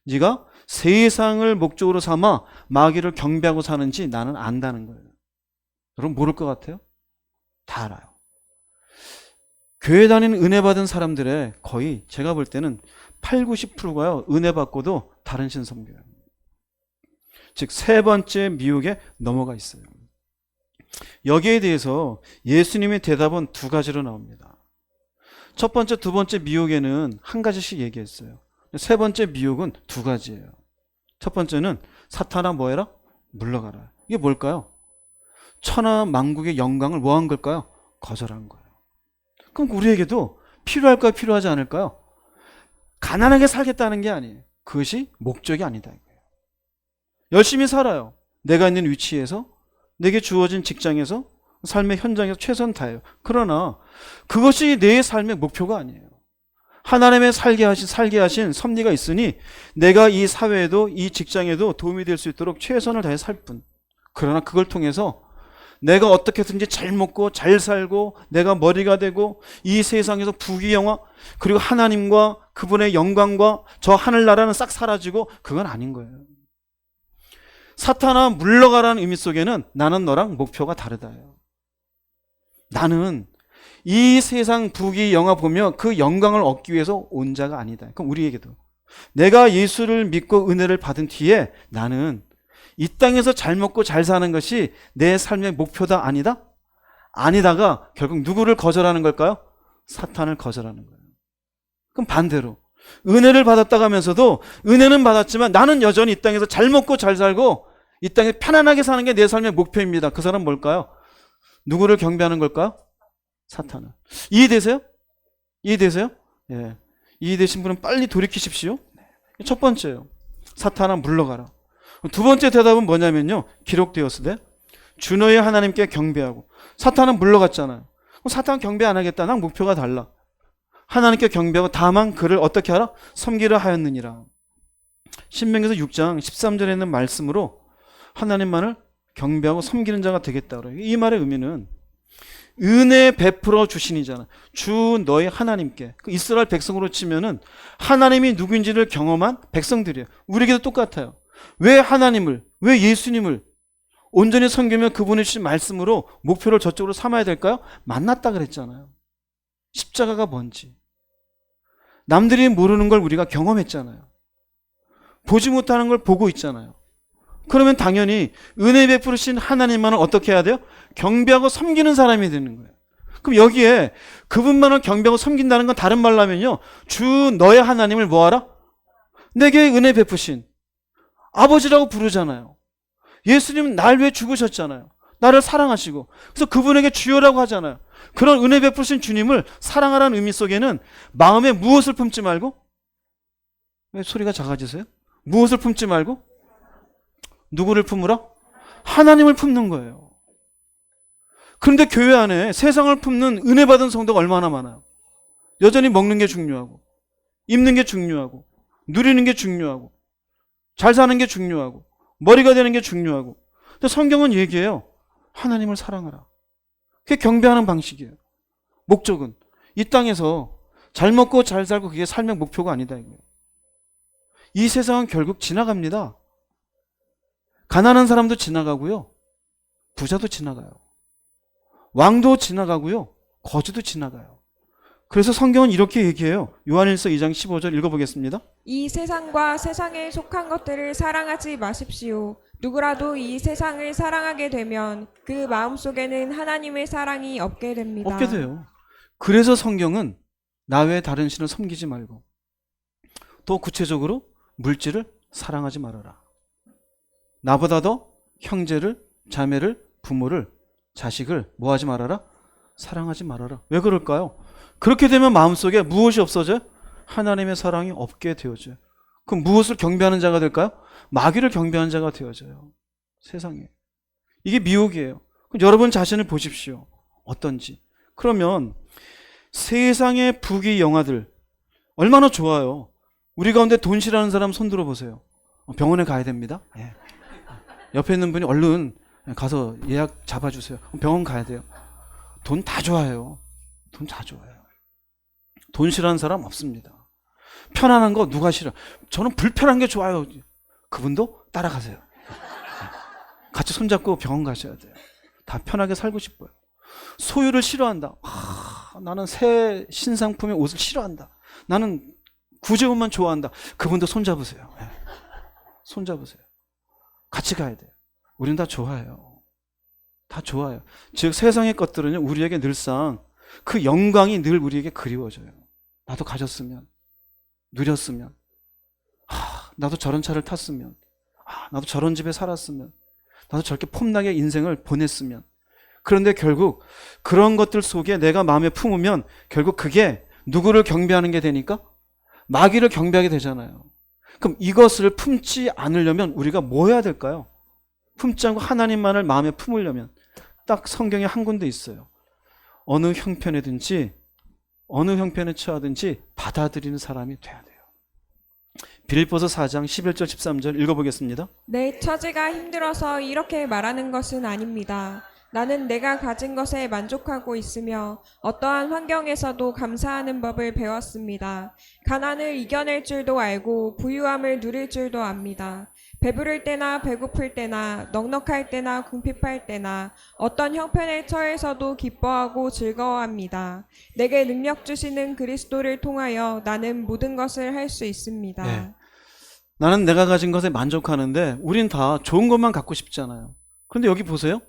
네가 세상을 목적으로 삼아 마귀를 경배하고 사는지 나는 안다는 거예요. 여러분 모를 것 같아요? 다 알아요. 교회 다니는 은혜 받은 사람들의 거의 제가 볼 때는 8, 90%가요. 은혜 받고도 다른 신 섬겨요. 즉 세 번째 미혹에 넘어가 있어요. 여기에 대해서 예수님의 대답은 두 가지로 나옵니다. 첫 번째, 두 번째 미혹에는 한 가지씩 얘기했어요. 세 번째 미혹은 두 가지예요. 첫 번째는 사탄아 뭐해라? 물러가라. 이게 뭘까요? 천하 만국의 영광을 뭐 한 걸까요? 거절한 거예요. 그럼 우리에게도 필요할까요? 필요하지 않을까요? 가난하게 살겠다는 게 아니에요. 그것이 목적이 아니다 이거예요. 열심히 살아요. 내가 있는 위치에서, 내게 주어진 직장에서, 삶의 현장에서 최선 다해요. 그러나 그것이 내 삶의 목표가 아니에요. 하나님의 살게 하신 섭리가 있으니 내가 이 사회에도 이 직장에도 도움이 될 수 있도록 최선을 다해 살 뿐. 그러나 그걸 통해서 내가 어떻게든지 잘 먹고 잘 살고 내가 머리가 되고 이 세상에서 부귀영화 그리고 하나님과 그분의 영광과 저 하늘나라는 싹 사라지고 그건 아닌 거예요. 사탄아 물러가라는 의미 속에는 나는 너랑 목표가 다르다요. 나는 이 세상 부귀영화 보며 그 영광을 얻기 위해서 온 자가 아니다. 그럼 우리에게도 내가 예수를 믿고 은혜를 받은 뒤에 나는 이 땅에서 잘 먹고 잘 사는 것이 내 삶의 목표다 아니다? 아니다가 결국 누구를 거절하는 걸까요? 사탄을 거절하는 거예요. 그럼 반대로 은혜를 받았다고 하면서도 은혜는 받았지만 나는 여전히 이 땅에서 잘 먹고 잘 살고 이 땅에 편안하게 사는 게 내 삶의 목표입니다. 그 사람 뭘까요? 누구를 경배하는 걸까요? 사탄을. 이해되세요? 이해되세요? 예. 이해되신 분은 빨리 돌이키십시오. 첫 번째요. 사탄아 물러가라. 두 번째 대답은 뭐냐면요. 기록되었으되 주 너의 하나님께 경배하고. 사탄은 물러갔잖아요. 사탄은 경배 안 하겠다. 난 목표가 달라. 하나님께 경배하고 다만 그를 어떻게 하라? 섬기려 하였느니라. 신명기서 6장 13절에 있는 말씀으로 하나님만을 경배하고 섬기는 자가 되겠다. 이 말의 의미는 은혜 베풀어 주신이잖아. 주 너의 하나님께. 그 이스라엘 백성으로 치면은 하나님이 누구인지를 경험한 백성들이에요. 우리에게도 똑같아요. 왜 하나님을, 왜 예수님을 온전히 섬기며 그분이 주신 말씀으로 목표를 저쪽으로 삼아야 될까요? 만났다 그랬잖아요. 십자가가 뭔지. 남들이 모르는 걸 우리가 경험했잖아요. 보지 못하는 걸 보고 있잖아요. 그러면 당연히 은혜 베푸신 하나님만을 어떻게 해야 돼요? 경배하고 섬기는 사람이 되는 거예요. 그럼 여기에 그분만을 경배하고 섬긴다는 건 다른 말로 하면요, 주 너의 하나님을 뭐하라? 내게 은혜 베푸신 아버지라고 부르잖아요. 예수님은 날 위해 죽으셨잖아요. 나를 사랑하시고, 그래서 그분에게 주여라고 하잖아요. 그런 은혜 베푸신 주님을 사랑하라는 의미 속에는 마음에 무엇을 품지 말고? 왜 소리가 작아지세요? 무엇을 품지 말고? 누구를 품으라? 하나님을 품는 거예요. 그런데 교회 안에 세상을 품는 은혜 받은 성도가 얼마나 많아요. 여전히 먹는 게 중요하고, 입는 게 중요하고, 누리는 게 중요하고, 잘 사는 게 중요하고, 머리가 되는 게 중요하고. 근데 성경은 얘기해요. 하나님을 사랑하라. 그게 경배하는 방식이에요. 목적은 이 땅에서 잘 먹고 잘 살고 그게 삶의 목표가 아니다 이거예요. 이 세상은 결국 지나갑니다. 가난한 사람도 지나가고요, 부자도 지나가요. 왕도 지나가고요, 거지도 지나가요. 그래서 성경은 이렇게 얘기해요. 요한일서 2장 15절 읽어보겠습니다. 이 세상과 세상에 속한 것들을 사랑하지 마십시오. 누구라도 이 세상을 사랑하게 되면 그 마음속에는 하나님의 사랑이 없게 됩니다. 없게 돼요. 그래서 성경은 나 외에 다른 신을 섬기지 말고, 또 구체적으로 물질을 사랑하지 말아라. 나보다 더 형제를, 자매를, 부모를, 자식을 뭐하지 말아라? 사랑하지 말아라. 왜 그럴까요? 그렇게 되면 마음속에 무엇이 없어져요? 하나님의 사랑이 없게 되어져요. 그럼 무엇을 경배하는 자가 될까요? 마귀를 경배하는 자가 되어져요. 세상에. 이게 미혹이에요. 그럼 여러분 자신을 보십시오. 어떤지. 그러면 세상의 부귀영화들 얼마나 좋아요. 우리 가운데 돈 싫어하는 사람 손 들어보세요. 병원에 가야 됩니다. 예. 옆에 있는 분이 얼른 가서 예약 잡아주세요. 병원 가야 돼요. 돈 다 좋아해요. 돈 다 좋아해요. 돈 싫어하는 사람 없습니다. 편안한 거 누가 싫어? 저는 불편한 게 좋아요. 그분도 따라가세요. 같이 손잡고 병원 가셔야 돼요. 다 편하게 살고 싶어요. 소유를 싫어한다. 나는 새 신상품의 옷을 싫어한다. 나는 구제옷만 좋아한다. 그분도 손잡으세요. 네. 손잡으세요. 같이 가야 돼요. 우린 다 좋아해요. 다 좋아요. 즉 세상의 것들은요, 우리에게 늘상 그 영광이 늘 우리에게 그리워져요. 나도 가졌으면, 누렸으면, 나도 저런 차를 탔으면, 나도 저런 집에 살았으면, 나도 저렇게 폼나게 인생을 보냈으면. 그런데 결국 그런 것들 속에 내가 마음에 품으면 결국 그게 누구를 경배하는 게 되니까? 마귀를 경배하게 되잖아요. 그럼 이것을 품지 않으려면 우리가 뭐 해야 될까요? 품지 않고 하나님만을 마음에 품으려면 딱 성경에 한 군데 있어요. 어느 형편에든지 어느 형편에 처하든지 받아들이는 사람이 돼야 돼요. 빌립보서 4장 11절 13절 읽어보겠습니다. 내 처지가 힘들어서 이렇게 말하는 것은 아닙니다. 나는 내가 가진 것에 만족하고 있으며 어떠한 환경에서도 감사하는 법을 배웠습니다. 가난을 이겨낼 줄도 알고 부유함을 누릴 줄도 압니다. 배부를 때나 배고플 때나 넉넉할 때나 궁핍할 때나 어떤 형편에 처해서도 기뻐하고 즐거워합니다. 내게 능력 주시는 그리스도를 통하여 나는 모든 것을 할 수 있습니다. 네. 나는 내가 가진 것에 만족하는데 우린 다 좋은 것만 갖고 싶잖아요. 그런데 여기 보세요.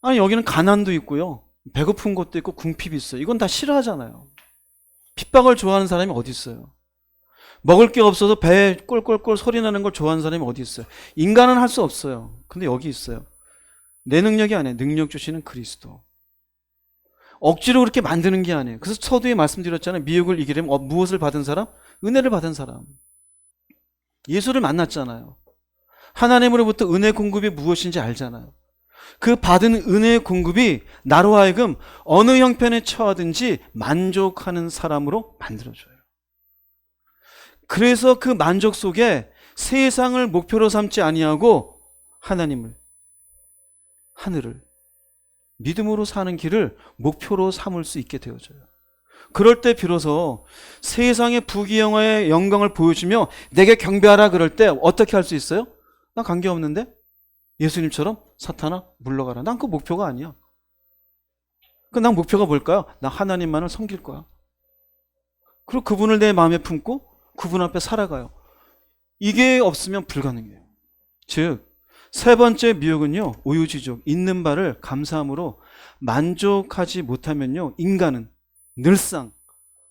아니 여기는 가난도 있고요, 배고픈 것도 있고 궁핍이 있어요. 이건 다 싫어하잖아요. 핍박을 좋아하는 사람이 어디 있어요? 먹을 게 없어서 배에 꼴꼴꼴 소리 나는 걸 좋아하는 사람이 어디 있어요? 인간은 할 수 없어요. 근데 여기 있어요. 내 능력이 아니에요. 능력 주시는 그리스도. 억지로 그렇게 만드는 게 아니에요. 그래서 서두에 말씀드렸잖아요. 미혹을 이기려면 무엇을 받은 사람? 은혜를 받은 사람. 예수를 만났잖아요. 하나님으로부터 은혜 공급이 무엇인지 알잖아요. 그 받은 은혜의 공급이 나로 하여금 어느 형편에 처하든지 만족하는 사람으로 만들어줘요. 그래서 그 만족 속에 세상을 목표로 삼지 아니하고 하나님을, 하늘을, 믿음으로 사는 길을 목표로 삼을 수 있게 되어져요. 그럴 때 비로소 세상의 부귀영화의 영광을 보여주며 내게 경배하라 그럴 때 어떻게 할 수 있어요? 나 관계없는데? 예수님처럼 사탄아 물러가라. 난 그 목표가 아니야. 난 목표가 뭘까요? 나 하나님만을 섬길 거야. 그리고 그분을 내 마음에 품고 그분 앞에 살아가요. 이게 없으면 불가능해요. 즉 세 번째 미혹은요, 오유지족, 있는 바를 감사함으로 만족하지 못하면요, 인간은 늘상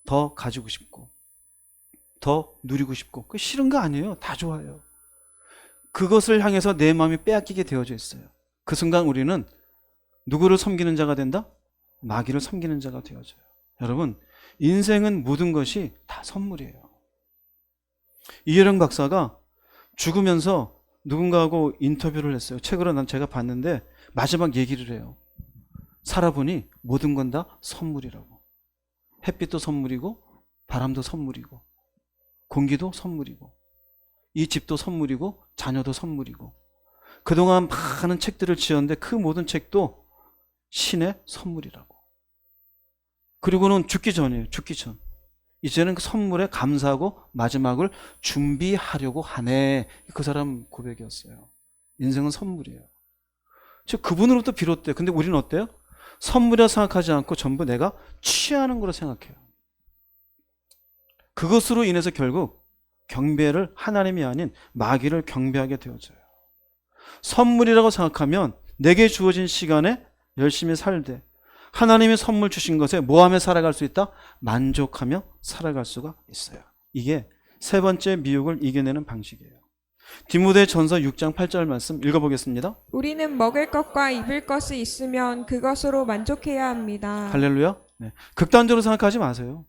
더 가지고 싶고 더 누리고 싶고, 그 싫은 거 아니에요. 다 좋아요. 그것을 향해서 내 마음이 빼앗기게 되어져 있어요. 그 순간 우리는 누구를 섬기는 자가 된다? 마귀를 섬기는 자가 되어져요. 여러분, 인생은 모든 것이 다 선물이에요. 이혜령 박사가 죽으면서 누군가하고 인터뷰를 했어요. 책으로 제가 봤는데 마지막 얘기를 해요. 살아보니 모든 건 다 선물이라고. 햇빛도 선물이고 바람도 선물이고 공기도 선물이고 이 집도 선물이고 자녀도 선물이고 그동안 많은 책들을 지었는데 그 모든 책도 신의 선물이라고. 그리고는 죽기 전이에요. 죽기 전. 이제는 그 선물에 감사하고 마지막을 준비하려고 하네. 그 사람 고백이었어요. 인생은 선물이에요. 즉 그분으로부터 비롯돼. 근데 우리는 어때요? 선물이라 생각하지 않고 전부 내가 취하는 거로 생각해요. 그것으로 인해서 결국 경배를 하나님이 아닌 마귀를 경배하게 되어져요. 선물이라고 생각하면 내게 주어진 시간에 열심히 살되 하나님이 선물 주신 것에 뭐하며 살아갈 수 있다? 만족하며 살아갈 수가 있어요. 이게 세 번째 미혹을 이겨내는 방식이에요. 디모데전서 6장 8절 말씀 읽어보겠습니다. 우리는 먹을 것과 입을 것이 있으면 그것으로 만족해야 합니다. 할렐루야. 네. 극단적으로 생각하지 마세요.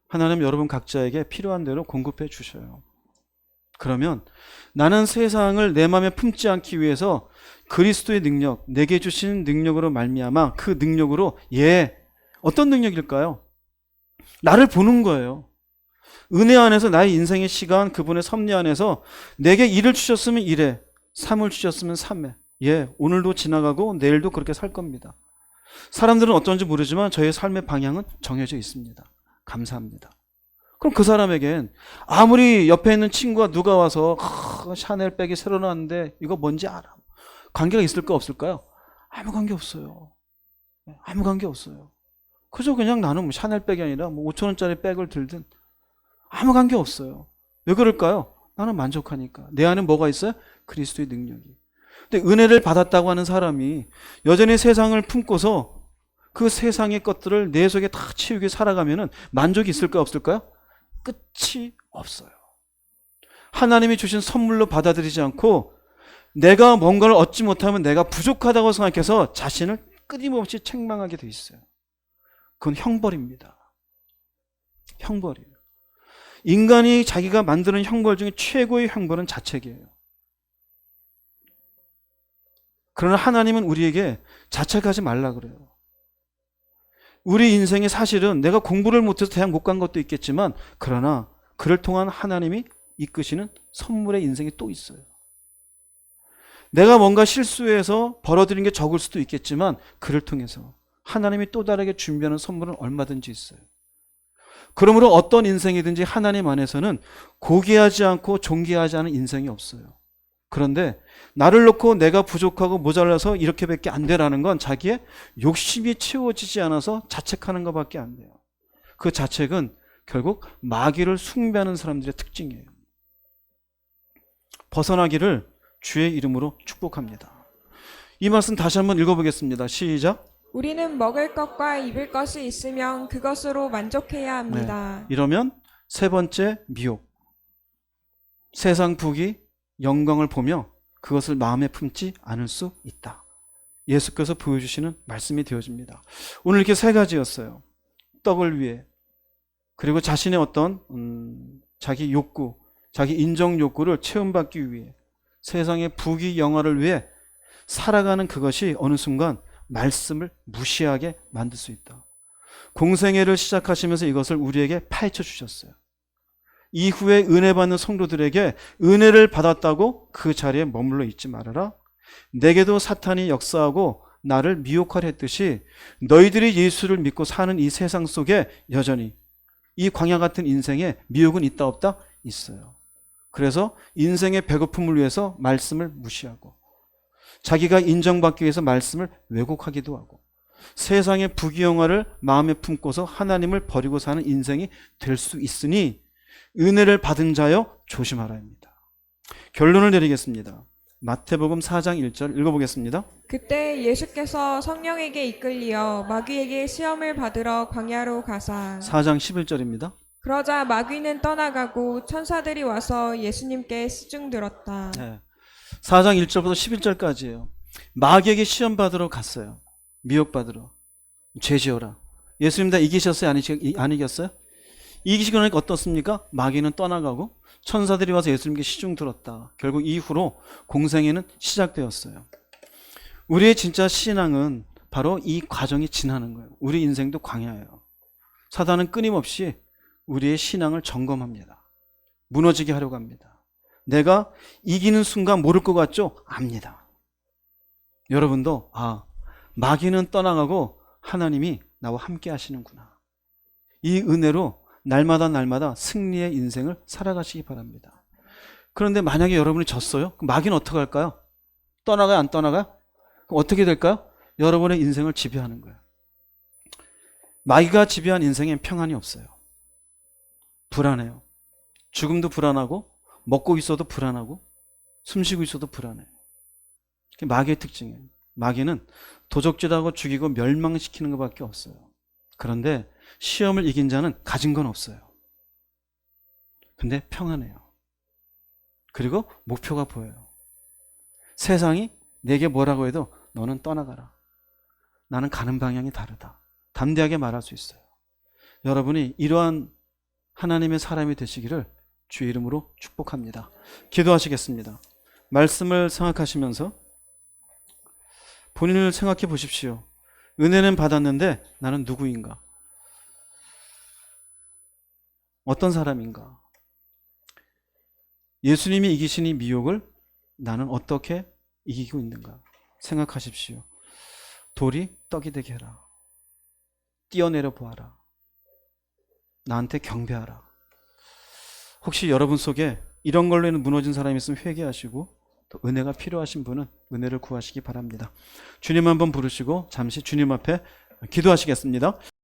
하나님 여러분 각자에게 필요한 대로 공급해 주셔요. 그러면 나는 세상을 내 마음에 품지 않기 위해서 그리스도의 능력, 내게 주신 능력으로 말미암아 그 능력으로 어떤 능력일까요? 나를 보는 거예요. 은혜 안에서 나의 인생의 시간, 그분의 섭리 안에서 내게 일을 주셨으면 일해, 삶을 주셨으면 삶에. 오늘도 지나가고 내일도 그렇게 살 겁니다. 사람들은 어떤지 모르지만 저의 삶의 방향은 정해져 있습니다. 감사합니다. 그럼 그 사람에겐 아무리 옆에 있는 친구가 누가 와서 샤넬백이 새로 나왔는데 이거 뭔지 알아? 관계가 있을까 없을까요? 아무 관계 없어요. 아무 관계 없어요. 그저 그냥 나는 뭐 샤넬백이 아니라 뭐 5,000원짜리 백을 들든 아무 관계 없어요. 왜 그럴까요? 나는 만족하니까. 내 안에 뭐가 있어요? 그리스도의 능력이. 근데 은혜를 받았다고 하는 사람이 여전히 세상을 품고서 그 세상의 것들을 내 속에 다 채우게 살아가면은 만족이 있을까 없을까요? 끝이 없어요. 하나님이 주신 선물로 받아들이지 않고 내가 뭔가를 얻지 못하면 내가 부족하다고 생각해서 자신을 끊임없이 책망하게 돼 있어요. 그건 형벌입니다. 형벌이에요. 인간이 자기가 만드는 형벌 중에 최고의 형벌은 자책이에요. 그러나 하나님은 우리에게 자책하지 말라 그래요. 우리 인생의 사실은 내가 공부를 못해서 대학 못 간 것도 있겠지만 그러나 그를 통한 하나님이 이끄시는 선물의 인생이 또 있어요. 내가 뭔가 실수해서 벌어들인 게 적을 수도 있겠지만 그를 통해서 하나님이 또 다르게 준비하는 선물은 얼마든지 있어요. 그러므로 어떤 인생이든지 하나님 안에서는 고귀하지 않고 존귀하지 않은 인생이 없어요. 그런데 나를 놓고 내가 부족하고 모자라서 이렇게밖에 안 되라는 건 자기의 욕심이 채워지지 않아서 자책하는 것밖에 안 돼요. 그 자책은 결국 마귀를 숭배하는 사람들의 특징이에요. 벗어나기를 주의 이름으로 축복합니다. 이 말씀 다시 한번 읽어보겠습니다. 시작. 우리는 먹을 것과 입을 것이 있으면 그것으로 만족해야 합니다. 이러면 세 번째 미혹. 세상 부귀, 영광을 보며 그것을 마음에 품지 않을 수 있다. 예수께서 보여주시는 말씀이 되어집니다. 오늘 이렇게 세 가지였어요. 떡을 위해, 그리고 자신의 어떤 자기 욕구, 자기 인정 욕구를 체험받기 위해, 세상의 부귀 영화를 위해 살아가는 그것이 어느 순간 말씀을 무시하게 만들 수 있다. 공생애를 시작하시면서 이것을 우리에게 파헤쳐 주셨어요. 이후에 은혜 받는 성도들에게 은혜를 받았다고 그 자리에 머물러 있지 말아라. 내게도 사탄이 역사하고 나를 미혹하려 했듯이 너희들이 예수를 믿고 사는 이 세상 속에 여전히 이 광야 같은 인생에 미혹은 있다 없다? 있어요. 그래서 인생의 배고픔을 위해서 말씀을 무시하고 자기가 인정받기 위해서 말씀을 왜곡하기도 하고 세상의 부귀영화를 마음에 품고서 하나님을 버리고 사는 인생이 될 수 있으니 은혜를 받은 자여 조심하라 합니다. 결론을 내리겠습니다. 마태복음 4장 1절 읽어보겠습니다. 그때 예수께서 성령에게 이끌리어 마귀에게 시험을 받으러 광야로 가사 4장 11절입니다. 그러자 마귀는 떠나가고 천사들이 와서 예수님께 시중들었다. 네. 4장 1절부터 11절까지예요. 마귀에게 시험 받으러 갔어요. 미혹받으러. 죄 지어라. 예수님 다 이기셨어요? 안 이겼어요? 이기시고 나니까 어떻습니까? 마귀는 떠나가고 천사들이 와서 예수님께 시중 들었다. 결국 이후로 공생애는 시작되었어요. 우리의 진짜 신앙은 바로 이 과정이 지나는 거예요. 우리 인생도 광야예요. 사단은 끊임없이 우리의 신앙을 점검합니다. 무너지게 하려고 합니다. 내가 이기는 순간 모를 것 같죠? 압니다. 여러분도 마귀는 떠나가고 하나님이 나와 함께 하시는구나. 이 은혜로 날마다 승리의 인생을 살아가시기 바랍니다. 그런데 만약에 여러분이 졌어요? 그럼 마귀는 어떻게 할까요? 떠나가요? 안 떠나가요? 그럼 어떻게 될까요? 여러분의 인생을 지배하는 거예요. 마귀가 지배한 인생엔 평안이 없어요. 불안해요. 죽음도 불안하고 먹고 있어도 불안하고 숨쉬고 있어도 불안해요. 그게 마귀의 특징이에요. 마귀는 도적질하고 죽이고 멸망시키는 것밖에 없어요. 그런데 시험을 이긴 자는 가진 건 없어요. 근데 평안해요. 그리고 목표가 보여요. 세상이 내게 뭐라고 해도 너는 떠나가라. 나는 가는 방향이 다르다. 담대하게 말할 수 있어요. 여러분이 이러한 하나님의 사람이 되시기를 주의 이름으로 축복합니다. 기도하시겠습니다. 말씀을 생각하시면서 본인을 생각해 보십시오. 은혜는 받았는데 나는 누구인가? 어떤 사람인가? 예수님이 이기신 이 미혹을 나는 어떻게 이기고 있는가? 생각하십시오. 돌이 떡이 되게 해라. 뛰어내려 보아라. 나한테 경배하라. 혹시 여러분 속에 이런 걸로 인해 무너진 사람이 있으면 회개하시고 또 은혜가 필요하신 분은 은혜를 구하시기 바랍니다. 주님 한번 부르시고 잠시 주님 앞에 기도하시겠습니다.